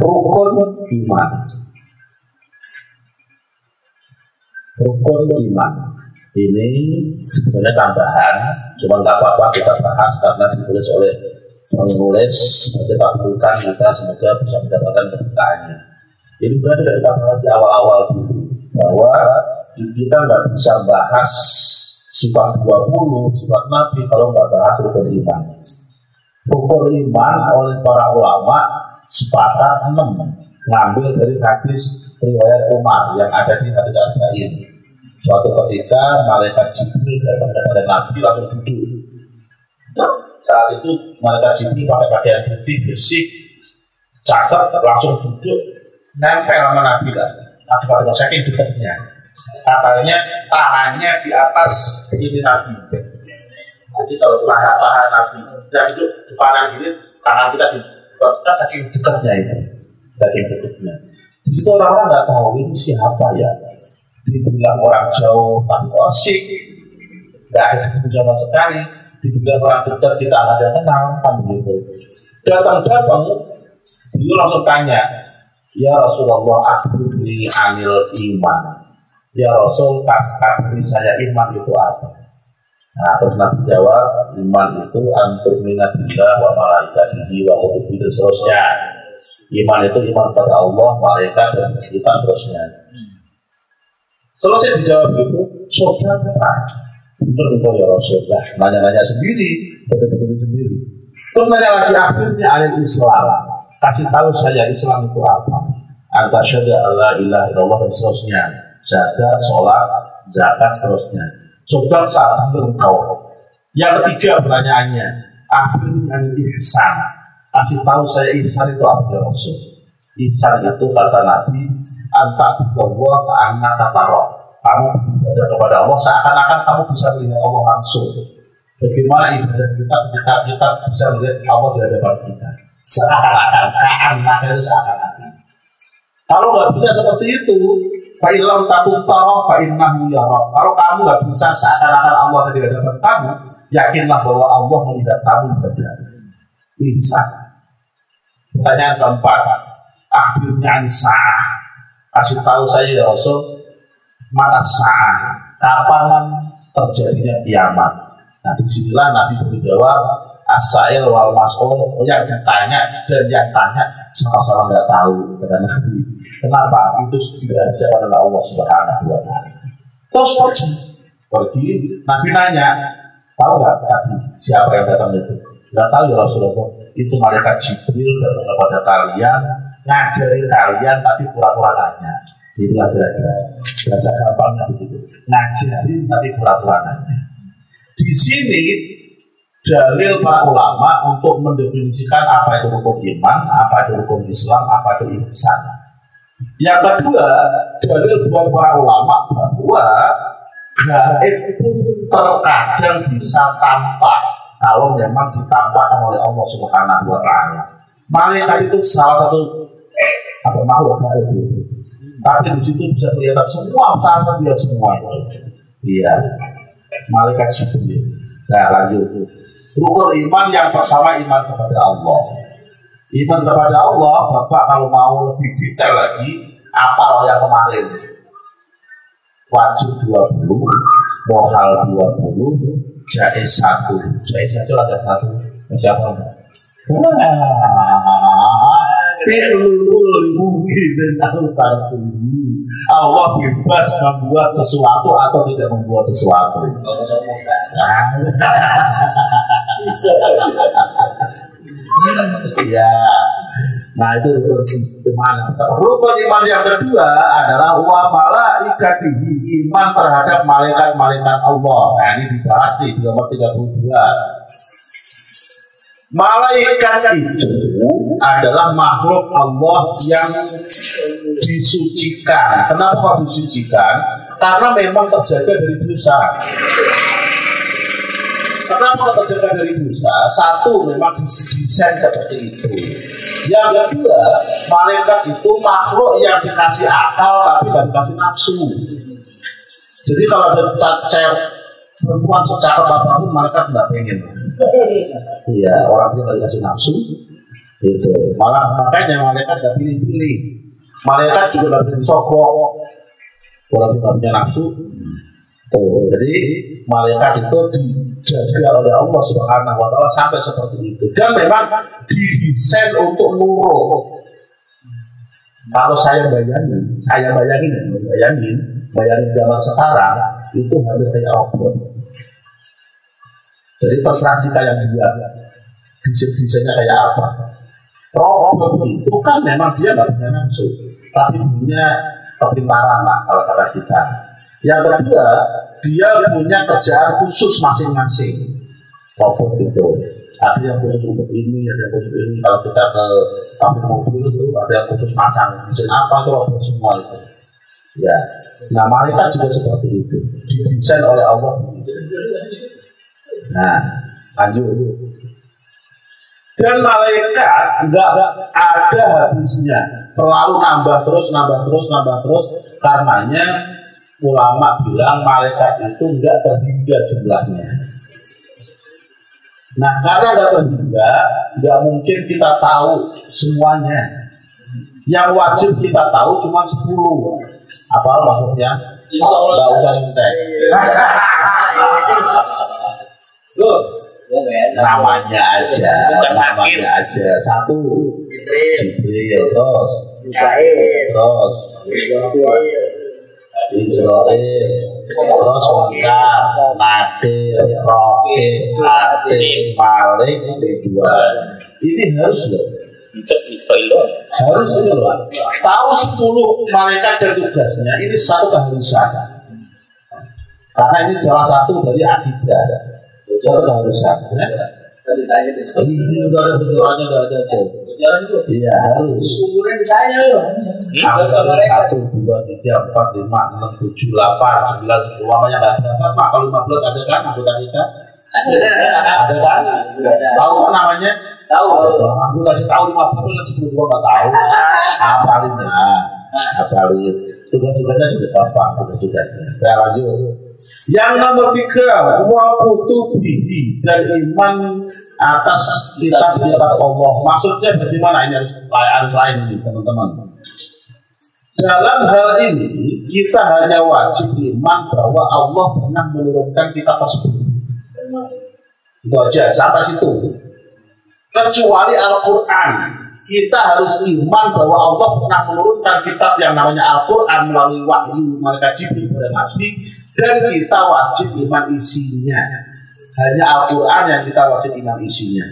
Rukun iman. Rukun iman. Ini sebenarnya tambahan, cuma nggak apa-apa kita bahas karena ditulis oleh penulis. Seperti Pak Bukan, kita semoga bisa mendapatkan keberkahannya. Ini berarti dari kita awal-awal dulu bahwa kita nggak bisa bahas sifat 20, sifat Nabi kalau nggak bahas rukun iman. Rukun iman oleh para ulama sepakat 6 ngambil dari hadis riwayat Umar yang ada di hadis Arba'in. Suatu ketika malaikat Jibril datang kepada Nabi langsung duduk. Saat itu malaikat Jibril pakai pakaian putih bersih, cakep, langsung duduk nempel sama Nabi lah. Nabi saking dekatnya. Katanya tangannya di atas ini Nabi. Jadi kalau paha Nabi kita itu depanan gini, tangan kita di kita saking dekatnya itu, saking dekatnya. Di situ orang-orang nggak tahu ini siapa ya. Dibilang orang jauh tapi asik, nggak ada sama sekali. Dibilang orang dekat kita nggak ada kenal kan begitu. Datang, beliau langsung tanya, ya Rasulullah, akhbirni anil iman. Ya Rasul, kasih saya iman itu apa? Nah, terus Nabi jawab, iman itu antu'mina billah wa malaikatihi wa kutubihi dan seterusnya. Iman itu iman kepada Allah, malaikat dan kita terusnya. Selesai dijawab itu, saudara benar ya Rasulullah. Nanya-nanya sendiri, betul-betul sendiri. Terus nanya lagi akhirnya alil Islam. Kasih tahu saya Islam itu apa? Anta syahada Allah ilaha illallah dan seterusnya. Syahadat, sholat, zakat, seterusnya. Saudara saat engkau. Yang ketiga pertanyaannya, akhirnya ihsan. Kasih tahu saya ihsan itu apa ya Rasul? Ihsan itu kata Nabi, anta Allah ta'ala tataro. Kamu beribadah kepada Allah seakan-akan kamu bisa melihat Allah langsung. Bagaimana ibadah kita ketika kita bisa melihat Allah di hadapan kita? Seakan-akan itu seakan-akan. Kalau nggak bisa seperti itu, fa'ilam takut taro fa'innahu yara. Kalau kamu nggak bisa seakan-akan Allah ada di hadapan kamu, yakinlah bahwa Allah melihat kamu ibadah. Ihsan. Pertanyaan keempat, akhirnya sa'ah. Kasih tahu saya ya Rasul, mata sa'ah, kapan terjadinya kiamat. Nah disinilah Nabi berjawab, as-sa'il wal mas'ul, yang ditanya dan yang tanya sama-sama nggak tahu, kata Nabi. Kenapa? Itu rahasia adalah Allah Subhanahu wa Ta'ala. Terus pergi, Nabi nanya, tahu nggak tadi siapa yang datang itu? Nggak tahu ya Rasulullah. Itu malaikat Jibril datang kepada kalian, ngajari kalian tapi pura-pura tanya. Itulah kira-kira baca gampangnya begitu. Ngajari tapi pura-pura tanya. Di sini dalil para ulama untuk mendefinisikan apa itu rukun iman, apa itu rukun Islam, apa itu ihsan. Yang kedua, dalil buat para ulama bahwa gaib itu terkadang bisa tampak kalau memang ditampakkan oleh Allah Subhanahu wa Ta'ala. Malaikat itu salah satu makhluk gaib itu. Tapi di situ bisa kelihatan semua sama dia semua. Iya, malaikat Jibril. Nah lanjut. Rukun iman yang pertama iman kepada Allah. Iman kepada Allah, Bapak kalau mau lebih detail lagi, apal yang kemarin. Wajib 20, mohal 20, jaiz 1. Jaiz saja ada 1. Siapa? Allah bebas membuat sesuatu atau tidak membuat sesuatu. Ya, nah itu rukun iman. Rukun iman yang kedua adalah wa malaikatihi, iman terhadap malaikat-malaikat Allah. Nah ini dibahas di nomor 32. Malaikat itu adalah makhluk Allah yang disucikan. Kenapa disucikan? Karena memang terjaga dari dosa. Kenapa terjaga dari dosa? Satu, memang didesain seperti itu. Yang kedua, malaikat itu makhluk yang dikasih akal tapi tidak dikasih nafsu. Jadi kalau ada perempuan secara apapun, malaikat tidak pengen. Iya, orang yang nggak dikasih nafsu, gitu. Makanya malaikat nggak pilih-pilih. Malaikat juga nggak pilih sokok. Orang yang nggak punya nafsu. Tuh, jadi malaikat itu dijaga oleh Allah Subhanahu wa Ta'ala sampai seperti itu. Dan memang didesain untuk nurut. Kalau saya bayangin zaman sekarang itu hampir kayak robot. Jadi terserah kita yang buat desainnya kayak apa. Robot itu kan memang dia nggak punya nafsu, tapi punya kepintaran lah kalau kata kita. Yang kedua, dia punya kerjaan khusus masing-masing. Robot itu. Ada yang khusus untuk ini, ada yang khusus ini. Kalau kita ke pabrik mobil itu ada yang khusus pasang mesin apa itu robot semua itu. Ya. Nah, malaikat juga seperti itu. Didesain oleh Allah. Nah, lanjut. Dan malaikat nggak ada habisnya, selalu nambah terus. Karenanya ulama bilang malaikat itu nggak terhingga jumlahnya. Nah, karena nggak terhingga, nggak mungkin kita tahu semuanya. Yang wajib kita tahu cuma 10. Apa maksudnya? Nggak usah intek. Namanya aja. Satu Jibril, terus Israel, terus Mekah, Nadir, Rokib, Atim, Malik, Ridwan. Ini harus loh. Harus loh. Tahu 10 malaikat dan tugasnya ini satu keharusan. Karena ini salah satu dari akidah. Itu keharusan. Ini udah ada bentukannya, udah ada tuh. Iya harus. Harus 1, 2, 3, 4, 5, 6, 7, 8, 9, 10. Namanya nggak dapat mak. Kalau 15 ada kan anggota kita? Ada kan? Tahu kan namanya? Tahu. Aku kasih tahu 15, 10 nggak tahu. Apalin tugas-tugasnya sudah gampang, tugas-tugasnya. Saya lanjut. Yang nomor 3, wakutubihi, dan iman atas kitab-kitab Allah. Maksudnya bagaimana? Ini harus lain nih teman-teman. Dalam hal ini kita hanya wajib iman bahwa Allah pernah menurunkan kitab tersebut. Itu aja, sampai situ. Kecuali Al-Quran, kita harus iman bahwa Allah pernah menurunkan kitab yang namanya Al-Quran melalui wahyu malaikat Jibril kepada Nabi, dan kita wajib iman isinya. Hanya Al-Quran yang kita wajib iman isinya.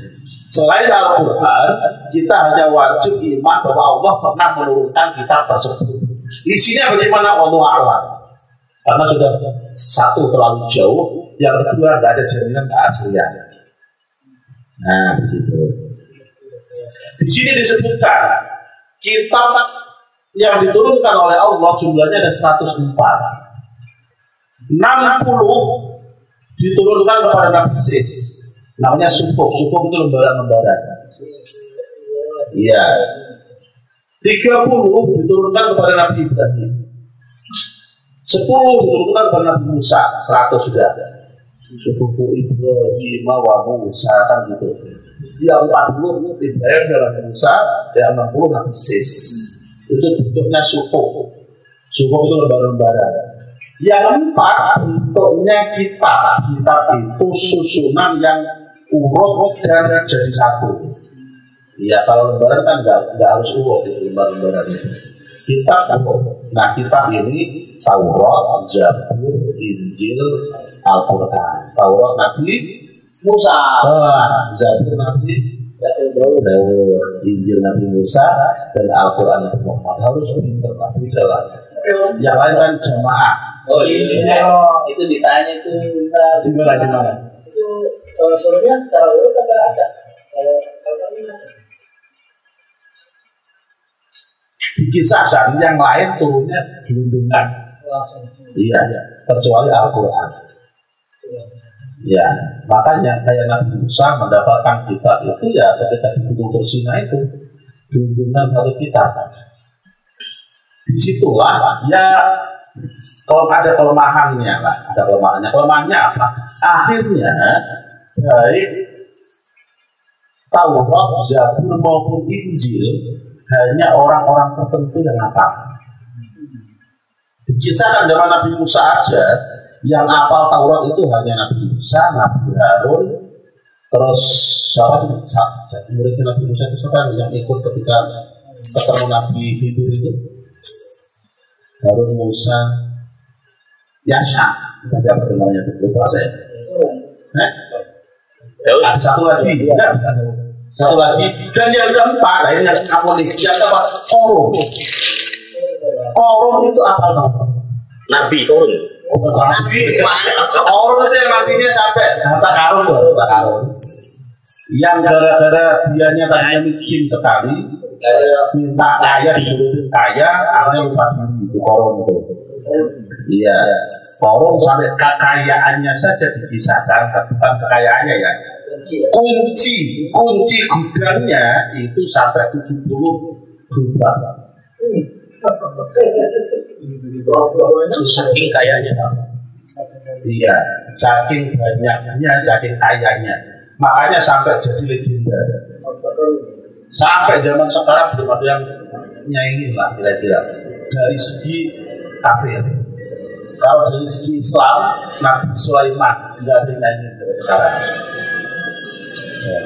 Selain Al-Quran, kita hanya wajib iman bahwa Allah pernah menurunkan kitab tersebut. Isinya bagaimana? Allah a'lam. Karena sudah satu terlalu jauh, yang kedua tidak ada jaminan keaslian. Nah, begitu. Di sini disebutkan kitab yang diturunkan oleh Allah jumlahnya ada 104. 60 diturunkan kepada Nabi Sis, namanya Suhuf itu lembaran-lembaran. Iya. 30 diturunkan kepada Nabi Ibrahim. 10 diturunkan kepada Nabi Musa. 100 sudah. Suhuf Ibrahim wa Musa kan gitu. Yang 40 Ibrahim dan Nabi Musa, yang 60 Nabi Sis. Itu bentuknya Suhuf. Suhuf itu lembaran-lembaran. Yang 4 bentuknya kitab itu susunan yang urut dan jadi satu. Ya kalau lembaran kan nggak harus urut itu lembaran itu. Kitab urut. Nah kitab ini Taurat, Zabur, Injil, Al-Quran. Taurat Nabi Musa, Zabur Nabi Daud, Injil Nabi Musa, dan Al-Quran Nabi Muhammad. Harus pinter tapi jalan. Yang lain kan jamaah. Oh iya, itu ditanya itu gimana? Itu turunnya secara urut atau ada? Kalau kami dikisahkan, yang lain turunnya gelundungan. Iya, kecuali Al-Quran. Ya, makanya kayak Nabi Musa mendapatkan kitab itu ya ketika di Gunung Tursina itu gelundungan satu kitab. Disitulah ya. Kalau ada kelemahannya lah, ada kelemahannya. Kelemahannya apa? Akhirnya baik Taurat, Zabur maupun Injil hanya orang-orang tertentu yang hafal. Dikisahkan zaman Nabi Musa aja, yang hafal Taurat itu hanya Nabi Musa, Nabi Harun, terus siapa sih? Muridnya Nabi Musa itu siapa yang ikut ketika ketemu Nabi Khidir itu? Harun, Musa, Yasha, ada apa namanya? Lupa saya. Ada satu lagi, satu lagi. Dan yang keempat, ini yang Amonik, yang keempat Korun. Korun itu apa? Nabi Korun. Orang itu yang matinya sampai harta karun loh, harta karun. Yang gara-gara dianya tadinya miskin sekali, minta kaya diturutin kaya, akhirnya lupa diri itu korong itu. Iya, korong sampai kekayaannya saja dipisahkan, bukan kekayaannya ya. Kunci gudangnya itu sampai 70 juta. Saking kayanya. Iya, saking banyaknya, saking kayanya. Makanya sampai jadi legenda. Sampai zaman sekarang belum ada yang nyaingin lah kira-kira. Dari segi kafir. Kalau dari segi Islam, Nabi Sulaiman tidak ada yang nyaingin dari sekarang. Ya.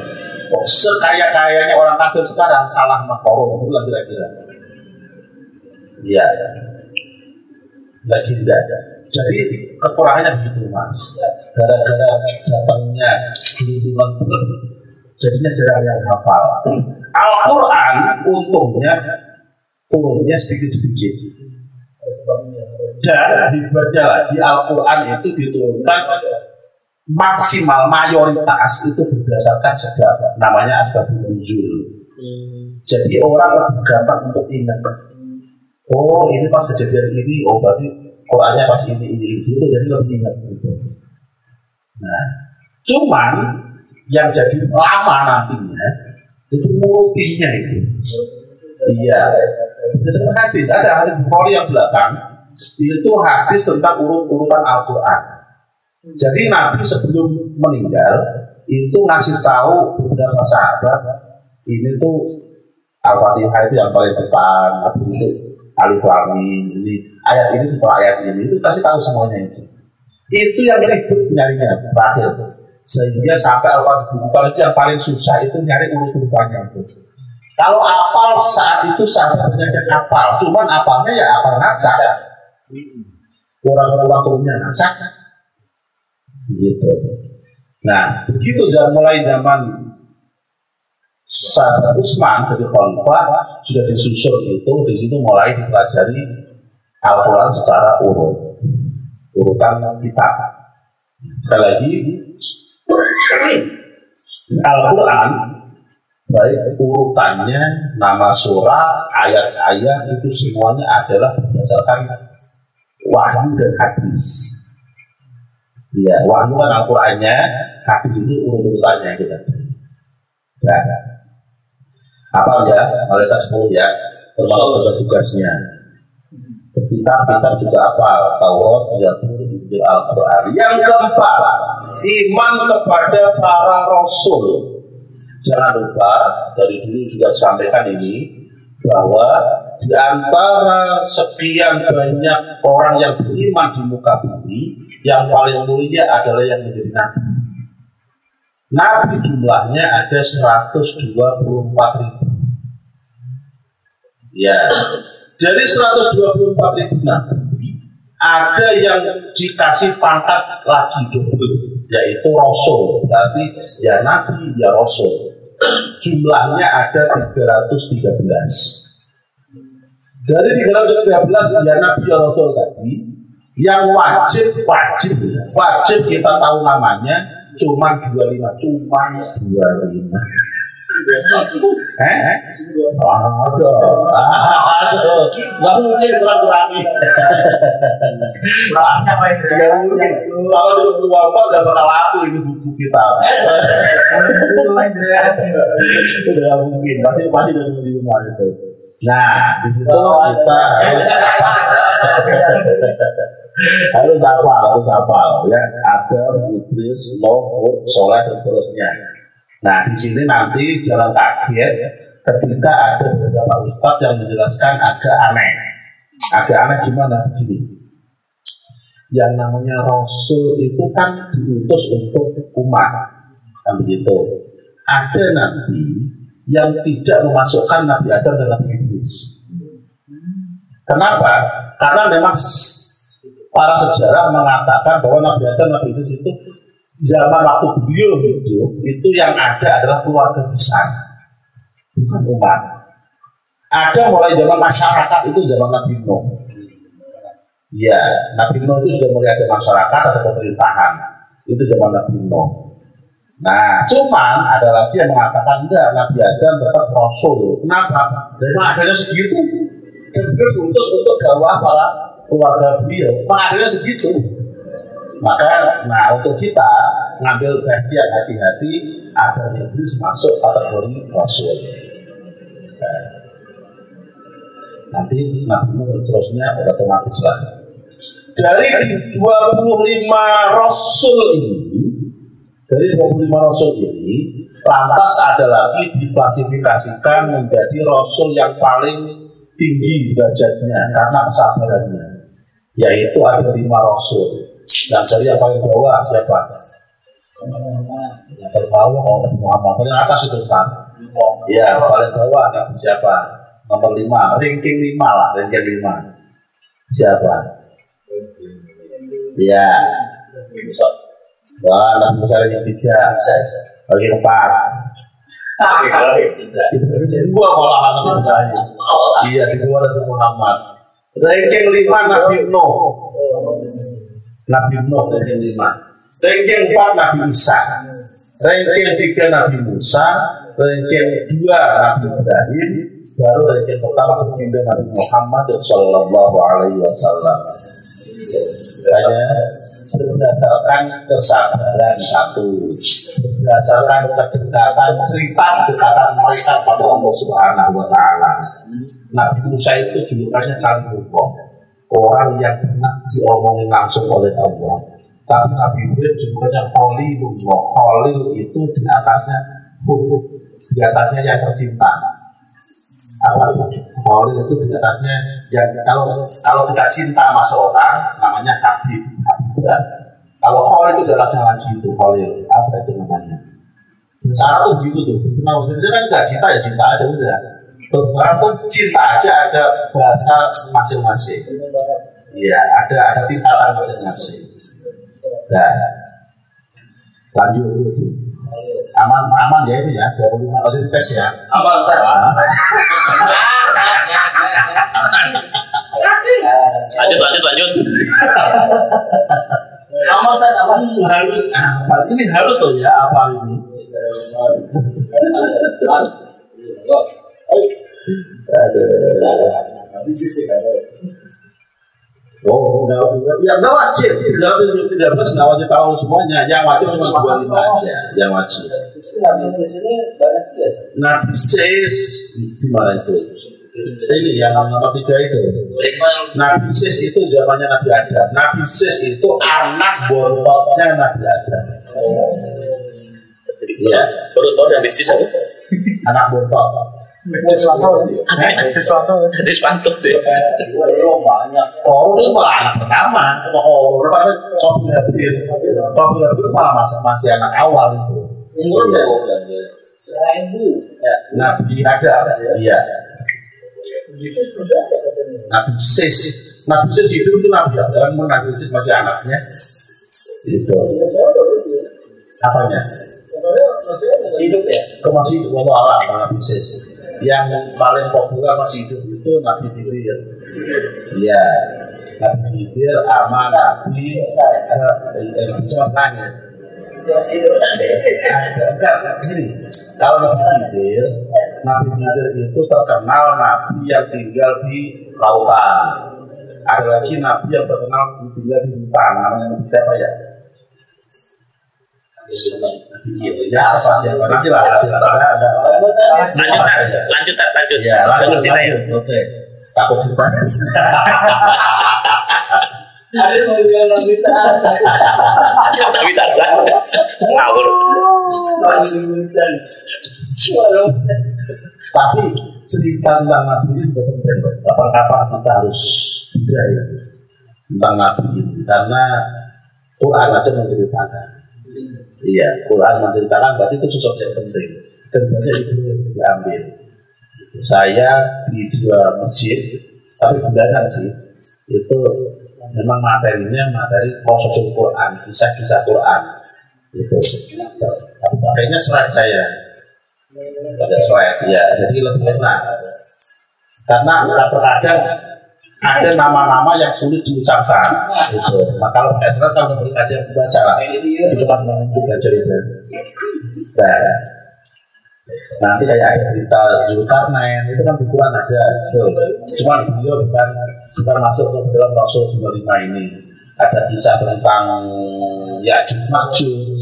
Kok sekaya-kayanya orang kafir sekarang kalah sama korong itu lah kira-kira. Iya. Lagi tidak ada. Jadi kekurangannya begitu mas. Gara-gara datangnya lingkungan jadinya jarang yang hafal. Al-Quran untungnya turunnya sedikit-sedikit. Dan dibaca lagi Al-Quran itu diturunkan maksimal mayoritas itu berdasarkan sebab namanya asbabun nuzul. Jadi orang lebih gampang untuk ingat. Oh ini pas kejadian ini, oh berarti Qurannya pas ini gitu, jadi lebih ingat gitu. Nah, cuman yang jadi lama nantinya itu mulutnya itu. Iya, itu hadis. Ada hadis Bukhari yang belakang itu hadis tentang urutan Al-Quran. Jadi Nabi sebelum meninggal itu ngasih tahu beberapa sahabat ini tuh Al-Fatihah itu yang paling depan, habis itu Alif Lam Mim, ini ayat ini tuh ayat ini itu kasih tahu semuanya itu. Itu yang ribet nyarinya terakhir. Sehingga sampai Al-Quran dibuka itu yang paling susah itu nyari urut-urutannya itu. Kalau apal saat itu sahabatnya yang apal, cuman apalnya ya apal ngacak. Orang-orang turunnya ngacak. Gitu. Nah, begitu mulai zaman sahabat Utsman jadi khalifah sudah disusun itu, di situ mulai dipelajari Al-Quran secara urutan kitab. Sekali lagi, Al-Quran baik urutannya, nama surah, ayat-ayat itu semuanya adalah berdasarkan wahyu dan hadis. Ya, wahyu kan Al-Qurannya, hadis itu urutannya gitu. Nah, apa ya, malaikat 10 ya, termasuk tugasnya. Kitab juga apa? Taurat, Zabur, Injil, Al-Quran. Yang keempat, iman kepada para rasul. Jangan lupa, dari dulu juga disampaikan ini, bahwa di antara sekian banyak orang yang beriman di muka bumi, yang paling mulia adalah yang menjadi nabi. Nabi jumlahnya ada 124.000. Ya, dari 124.000 nabi, ada yang dikasih pangkat lagi double, yaitu rasul. Berarti ya nabi, ya rasul. Jumlahnya ada 313. Dari 313 ya nabi, ya rasul tadi, yang wajib kita tahu namanya cuma 25. Nggak mungkin kurang-kurangi. Kalau di luar kota nggak bakal laku ini buku kita. Sudah mungkin, pasti dari rumah itu. Nah, di situ kita harus hafal ya. Adam, Idris, Nuh, Hud, Soleh dan seterusnya. Nah, di sini nanti jangan kaget ketika ada beberapa ustadz yang menjelaskan agak aneh. Agak aneh gimana? Begini. Yang namanya Rasul itu kan diutus untuk umat, kan begitu. Ada nabi yang tidak memasukkan Nabi Adam dan Nabi Idris. Kenapa? Karena memang para sejarah mengatakan bahwa Nabi Adam dan Nabi Idris itu zaman waktu beliau hidup itu yang ada adalah keluarga besar, bukan umat. Ada mulai zaman masyarakat itu zaman Nabi Nuh. Iya, Nabi Nuh itu sudah mulai ada masyarakat atau pemerintahan. Itu zaman Nabi Nuh. Nah, cuman ada lagi yang mengatakan enggak, Nabi Adam tetap Rasul. Kenapa? Memang adanya segitu. Dan beliau diutus untuk dakwah para keluarga beliau. Memang adanya segitu. Maka, nah untuk kita ngambil versi yang hati-hati agar Iblis masuk kategori Rasul. Nah, nanti Nabi Nuh terusnya otomatis lah. Dari 25 Rasul ini, lantas ada lagi diklasifikasikan menjadi Rasul yang paling tinggi derajatnya karena kesabarannya, yaitu ada 5 Rasul. Dan dari yang paling bawah siapa? Yang terbawah Nabi Muhammad, paling atas itu kan? Ya, paling bawah Nabi siapa? Nomor 5, ranking 5 lah, ranking 5. Siapa? Ya, wah, Nabi Musa yang 3, lagi 4. Dua malah Nabi Ibrahim. Iya, di luar Nabi Muhammad. Ranking 5 Nabi Nuh. Nabi Nuh ranking 5. Ranking 4 Nabi Isa. Ranking 3 Nabi Musa. Ranking 2 Nabi Ibrahim. Baru ranking pertama baginda Nabi Muhammad Sallallahu Alaihi Wasallam. Hanya berdasarkan kesabaran satu, berdasarkan kedekatan kedekatan mereka pada Allah Subhanahu Wa Taala. Nabi Musa itu julukannya Kalimullah, orang yang pernah diomongin langsung oleh Allah. Tapi Nabi Ibrahim julukannya Khalilullah. Khalil itu di atasnya huruf, di atasnya yang tercinta. Apa itu? Khalil itu di atasnya yang kalau kita cinta sama seorang namanya Habib. Kalau Khalil itu di atasnya lagi itu Khalil. Apa itu namanya? Cara tuh gitu tuh. Kenapa? Jadi kan nggak cinta ya cinta aja udah. Sekarang pun cinta aja ada bahasa masing-masing. Iya, ada tingkatan masing-masing. Nah, lanjut dulu. Aman ya itu ya, 25% tes ya. Aman saja. Lanjut. Aman saja, aman. Ini harus loh ya, apa ini? Oh, ya nggak wajib. Tidak wajib tahu semuanya. Yang wajib cuma 25 aja. Yang wajib. Nabi Sis ini banyak biasa. Nabi Sis di mana itu? Ini yang nomor 3 itu. Nabi Sis itu zamannya Nabi Adam. Nabi Sis itu anak bontotnya Nabi Adam. Iya. Bontot Nabi Sis apa? Anak bontot. Sesuatu deh. banyak. Oh, itu malah anak pertama. Oh, Qabil malah masih anak awal itu. Nabi Adam. Iya. Nabi Sis itu Nabi Adam, Nabi Sis masih anaknya. Itu. Apanya? Hidup ya. Masih hidup, Allah Nabi Sis. Yang paling populer masih hidup itu Nabi Khidir. Iya, Nabi Khidir sama Nabi contohnya. Enggak, gini. Kalau Nabi Khidir itu terkenal Nabi yang tinggal di lautan. Ada lagi Nabi yang terkenal tinggal di hutan. Namanya Nabi siapa ya? Ya, apa siapa? Nanti lah. Lanjut. Ya, lanjut. Oke. Takut dibahas. Ada yang mau bilang Nabi Tarzan. Ngawur. Tapi cerita tentang Nabi ini juga penting. Kapan-kapan kita harus belajar tentang Nabi ini karena Quran aja menceritakan. Iya, Quran menceritakan berarti itu sesuatu yang penting dan banyak itu yang diambil. Saya di 2 masjid, tapi bulanan sih itu memang materinya materi konsulsi Quran, kisah-kisah Quran itu. Tapi pakainya slide saya, ada slide ya, jadi lebih enak karena terkadang ada nama-nama yang sulit diucapkan. Gitu. Nah, kalau kayak surat kalau beri kajian dibaca lah. Itu kan juga cerita. Nah, nanti kayak ada cerita Zulkarnain itu kan di Quran ada. Cuma beliau bukan masuk ke dalam Rasul 25 ini. Ada kisah tentang Ya'juj Ma'juj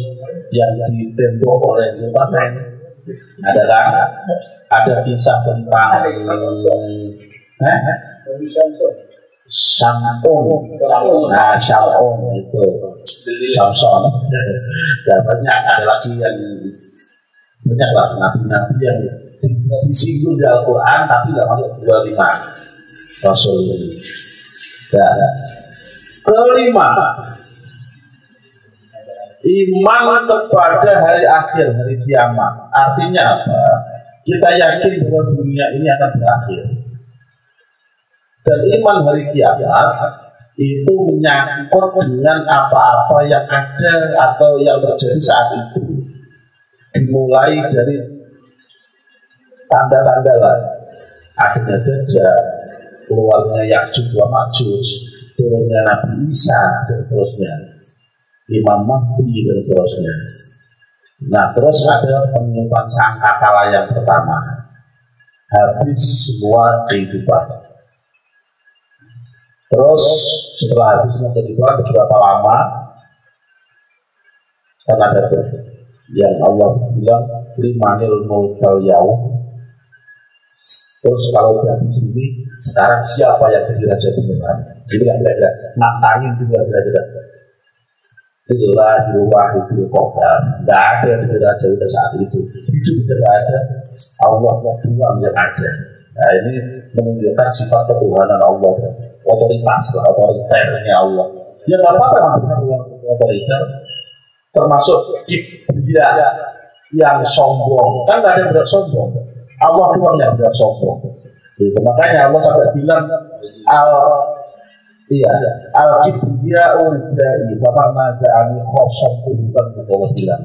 yang ditembok oleh Zulkarnain. Ada kan? Ada kisah tentang Samson. Nah, Samson itu Samson. Dan banyak ada lagi yang banyak lah nabi-nabi yang disinggung di Al-Quran tapi tidak masuk 25 Rasul ini. Dan kelima, iman kepada hari akhir, hari kiamat. Artinya apa? Kita yakin bahwa dunia ini akan berakhir. Dan iman hari kiamat itu menyangkut dengan apa-apa yang ada atau yang terjadi saat itu. Dimulai dari tanda-tanda lah, adanya Dajjal, keluarnya Ya'juj wa Ma'juj, turunnya Nabi Isa dan seterusnya, Imam Mahdi dan seterusnya. Nah, terus ada pengumuman sangkakala yang pertama, habis semua kehidupan. Terus setelah habis semua kehidupan beberapa lama kan ada yang Allah bilang limanil mulkal yaum. Terus kalau udah di sini sekarang siapa yang jadi raja beneran? Jadi tidak nantangin juga tidak. Itulah itu kodam. Tidak ada yang jadi raja pada saat itu. Hidup tidak ada. Allah doang yang ada. Nah, ini menunjukkan sifat ketuhanan Allah, otoritas lah, otoriternya Allah. Ya nggak apa-apa otoriter, termasuk dia yang sombong. Kan nggak ada yang berat sombong. Allah doang yang berat sombong. Gitu. Makanya Allah sampai bilang al-kibriya ulidai bapak naja'ani khosok bukan Allah bilang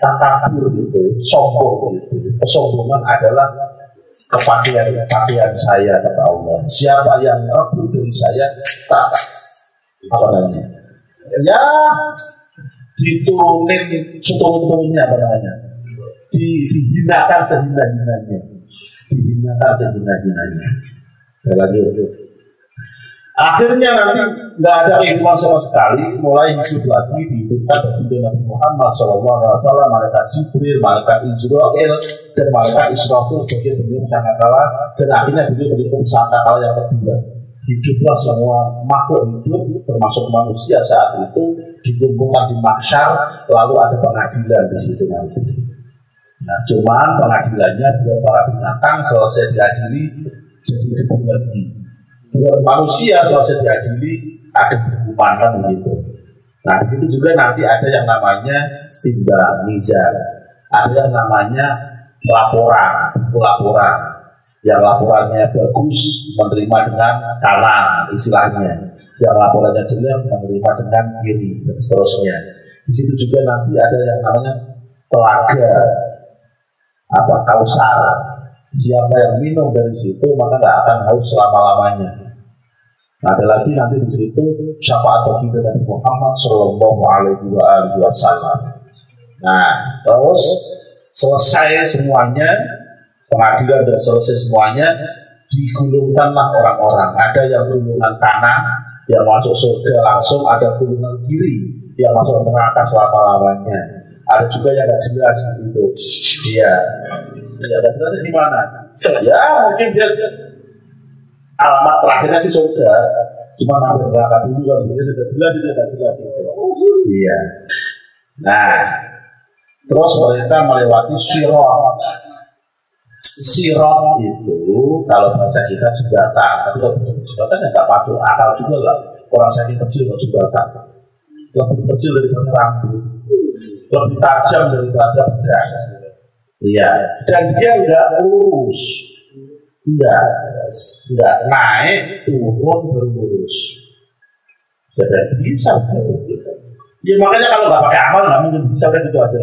takabur itu sombong itu. Kesombongan adalah kepakian saya kata Allah. Siapa yang rebut dari saya tak apa namanya ya diturunin seturun-turunnya apa namanya dihinakan sehina-hinanya akhirnya nanti nggak ada kehidupan sama sekali, mulai hidup lagi dihidupkan baginda Nabi Muhammad SAW, malaikat Jibril, malaikat Israel, dan malaikat Israfil sebagai beliau sangkakala, dan akhirnya beliau berhitung sangkakala yang kedua. Hiduplah semua makhluk hidup, termasuk manusia saat itu, dikumpulkan di mahsyar, lalu ada pengadilan di situ nanti. Nah, cuman pengadilannya buat para binatang selesai diadili jadi hidup lagi. Buat manusia selesai diadili ada hukuman kan begitu. Nah di situ juga nanti ada yang namanya timbang mizan, ada yang namanya laporan. Yang laporannya bagus menerima dengan kanan istilahnya, yang laporannya jelek menerima dengan kiri dan seterusnya. Di situ juga nanti ada yang namanya telaga kausar. Siapa yang minum dari situ maka nggak akan haus selama-lamanya. Nah, ada lagi nanti di situ syafaat baginda Nabi Muhammad Sallallahu Alaihi Wasallam. Nah, terus selesai semuanya, pengadilan dan selesai semuanya, digulungkanlah orang-orang. Ada yang gulungan kanan yang masuk surga langsung, ada gulungan kiri yang masuk neraka selama-lamanya. Ada juga yang nggak jelas di situ. Iya. Ya, ada jelas di mana? Ya, mungkin dia alamat terakhirnya sih surga. Cuma ngambil neraka dulu kan, jadi sudah jelas itu. Iya. Nah, terus mereka melewati Sirat. Sirat itu kalau bahasa kita jembatan, tapi kalau jembatan ya nggak patut akal juga lah. Orang saking kecil kok jembatan, lebih kecil daripada rambut, lebih tajam daripada pedang. Iya, dan dia nggak lurus, nggak naik turun berlurus. Jadi bisa. Ya makanya kalau nggak pakai amal nggak mungkin bisa kan itu aja.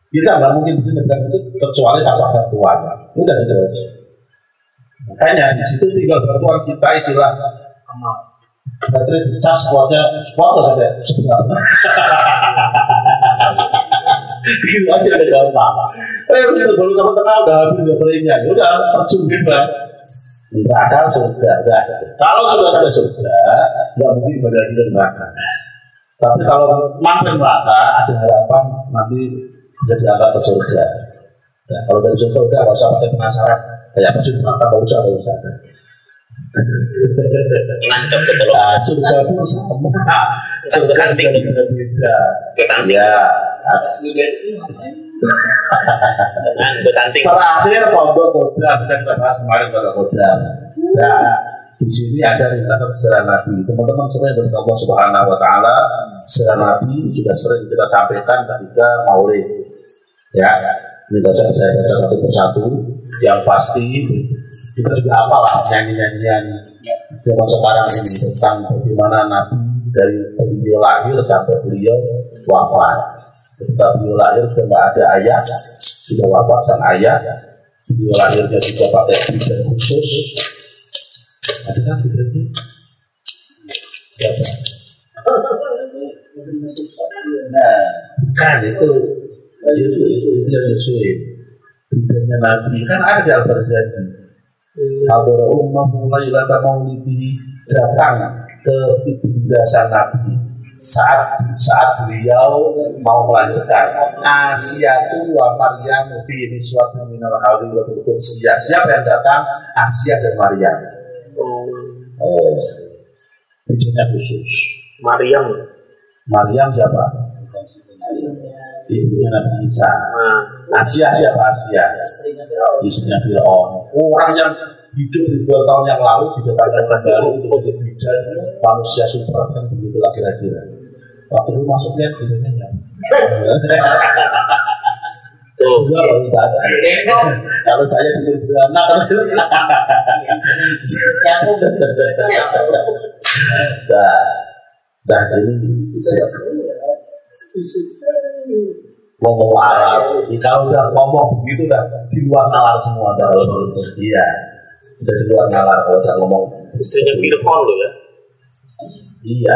Kita nggak mungkin bisa nyebrang itu kecuali tanpa bantuan. Udah gitu aja. Makanya di situ tinggal bantuan kita istilah baterai dicas kuatnya sampai sebenarnya. Gitu aja deh gampang. Begitu baru sampai tengah udah habis baterainya, udah terjun bebas. Neraka surga, enggak. Kalau sudah sampai surga, nggak mungkin ibadah di neraka. Tapi kalau mampir neraka, ada harapan nanti jadi angkat ke surga. Nah, kalau dari surga udah nggak usah pakai penasaran. Kayak apa sih neraka? Nggak usah. Mantap betul. Nah, surga pun sama. Surga juga beda. Ya. Terakhir pondok kodam sudah kita bahas kemarin pondok kodam. Nah, di sini ada ringkasan sejarah Nabi. Teman-teman semua yang berdoa Allah Subhanahu Wa Taala, sejarah Nabi sudah sering kita sampaikan ketika Maulid. Ya, ini saya baca satu persatu. Yang pasti kita juga apalah nyanyi-nyanyian zaman sekarang ini tentang bagaimana Nabi dari beliau lahir sampai beliau wafat. Ketika beliau lahir sudah tidak ada ayah, sudah wafat sang ayah. Beliau lahirnya juga pakai bidan khusus. Ada kan bidannya? Nah, kan itu yang disuruh. Bidannya Nabi kan ada Al-Barzanji. Kalau umat mulai lata maulidi datang ke ibunda sang Nabi saat beliau mau melahirkan Asyatu wa Maryam fi niswatu minal hawli wa tursiya. Siapa yang datang? Asia dan Maryam. Bidannya khusus. Maryam siapa? Ibunya Nabi Isa. Asia siapa? Asia istrinya Fir'aun. Orang yang hidup ribuan tahun yang lalu didatangkan kembali untuk jadi bidan manusia super kan begitulah kira-kira. Waktu itu masuknya bidannya ya. Kalau saya dulu beranak nah ini ngomong Arab. Kalau udah ngomong begitu dah di luar nalar semua dalam iya. Sudah di luar nalar kalau saya ngomong. Istrinya Fir'aun loh ya. Iya.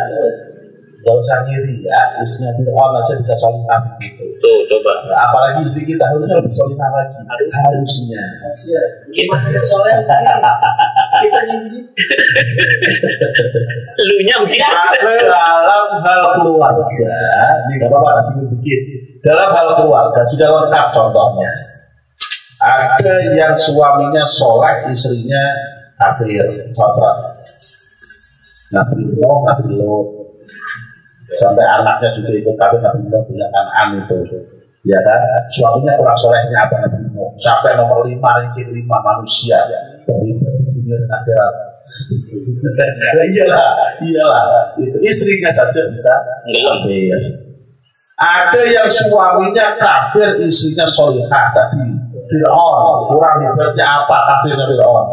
Gak usah ngiri ya. Istrinya Fir'aun aja bisa solihah gitu. Tuh coba. Nah, apalagi istri kita harusnya lebih solihah lagi. Harusnya. Gimana soleh? Kita ini. Lunya begitu. Dalam hal keluarga, ini gak apa-apa kasih sedikit. Dalam hal keluarga sudah lengkap contohnya. Ada yang suaminya soleh, istrinya kafir, contoh. Nabi Nuh, Nabi Lut, sampai anaknya juga ikut kafir. Nabi Nuh punya Kan'an itu, ya kan? Suaminya kurang solehnya apa Nabi Nuh? Sampai nomor 5, ranking 5 manusia dari dunia dan akhirat. Iyalah, itu istrinya saja bisa kafir. Ada yang suaminya kafir, istrinya solihah tadi. Fir'aun, kurang hebatnya apa kafirnya Fir'aun?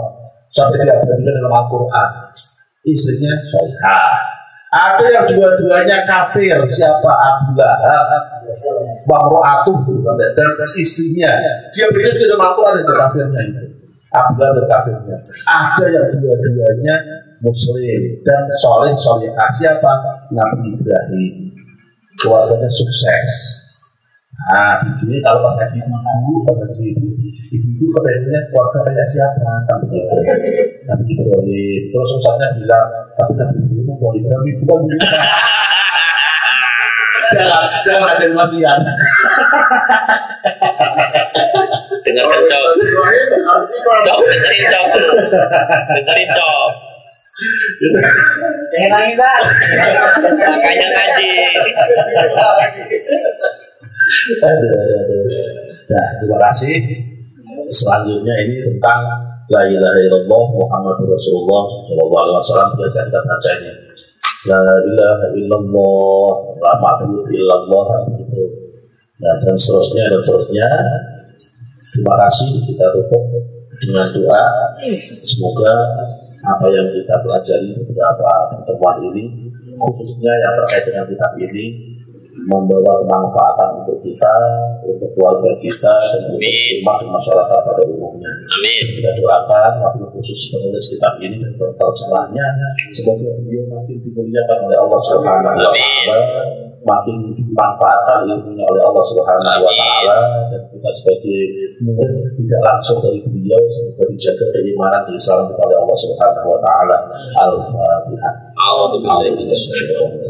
Sampai dia berbicara dalam Al-Quran. Istrinya solihah. Ada yang dua-duanya kafir. Siapa? Abu Lahab, Wamro'atuh, dan istrinya. Dia berbicara dalam Al-Quran itu kafirnya itu. Abu Lahab dan kafirnya. Ada yang dua-duanya muslim dan solihah. Siapa? Nabi Ibrahim. Keluarganya sukses. Nah, ini kalau pas haji ibu kepengennya keluarga kayak siapa? Tapi Ibrahim. Terus ustaznya bilang, tapi Nabi Ibrahim poligami bukan begitu. Jangan hasil matian. Dengarkan Cok, dengerin Cok. Jangan nangis kan? Makanya ngaji. Nah, terima kasih. Selanjutnya ini tentang La ilaha illallah Muhammadur Rasulullah sallallahu alaihi wasallam. Biasa kita baca ini. La ilaha illallah la ma'budu illallah gitu. Nah, dan seterusnya. Terima kasih, kita tutup dengan doa. Semoga apa yang kita pelajari beberapa pertemuan ini, khususnya yang terkait dengan kitab ini, membawa kemanfaatan untuk kita, untuk keluarga kita, dan untuk umat dan masyarakat pada umumnya. Amin. Kita doakan, wabil khusus penulis kitab ini dan terjemahnya, semoga beliau makin dimuliakan oleh Allah Subhanahu wa Ta'ala, makin dimanfaatkan ilmunya oleh Allah Subhanahu wa Ta'ala, dan kita sebagai murid tidak langsung dari beliau, semoga dijaga keimanan di Islam kita oleh Allah Subhanahu wa Ta'ala. Al-Fatihah.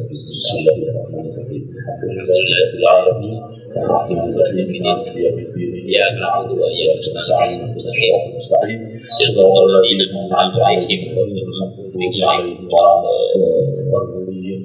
Bismillahirrahmanirrahim. Alhamdulillahirabbil alamin. Alhamdulillahirabbil alamin. Ya na'budu wa iyyaka nasta'in. Ihdinas mustaqim. Shiratal ladzina an'amta 'alaihim ghairil maghdubi 'alaihim waladdallin.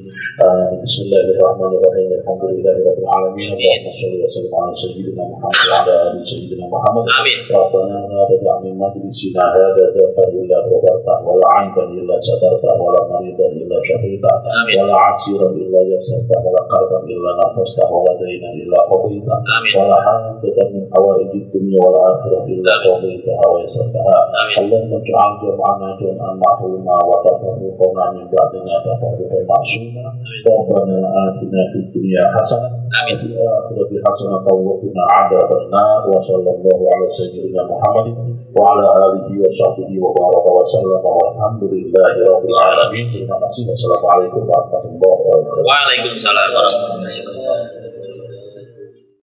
Bismillahirrahmanirrahim. Alhamdulillahirabbil alamin. Allahumma shalli wa sallim ala sayyidina Muhammad wa ala ali sayyidina Muhammad. Amin. Rabbana la tad'a min majlisina hadha dhanban illa ghafartahu wa la 'ayban illa satartahu wa la maridan illa shafitahu wa la 'asiran illa yassartahu wa la qarban illa nafastahu wa la daynan illa qadaytahu wa la hajatan min hawaijid dunya wal akhirah illa qadaytaha wa yassartaha. Allahumma ij'al jam'ana jam'an ma'ruma wa tafarruqana min ba'dina tafarruqan ma'suma. Rabbana atina fid dunya hasanah wa fil akhirati hasanah wa qina 'adzabannar. Wa sallallahu ala sayyidina Muhammadin wa ala alihi wa sahbihi wa baraka wa sallama walhamdulillahi rabbil alamin. Terima kasih. Wassalamualaikum warahmatullahi wabarakatuh. Waalaikumsalam warahmatullahi wabarakatuh.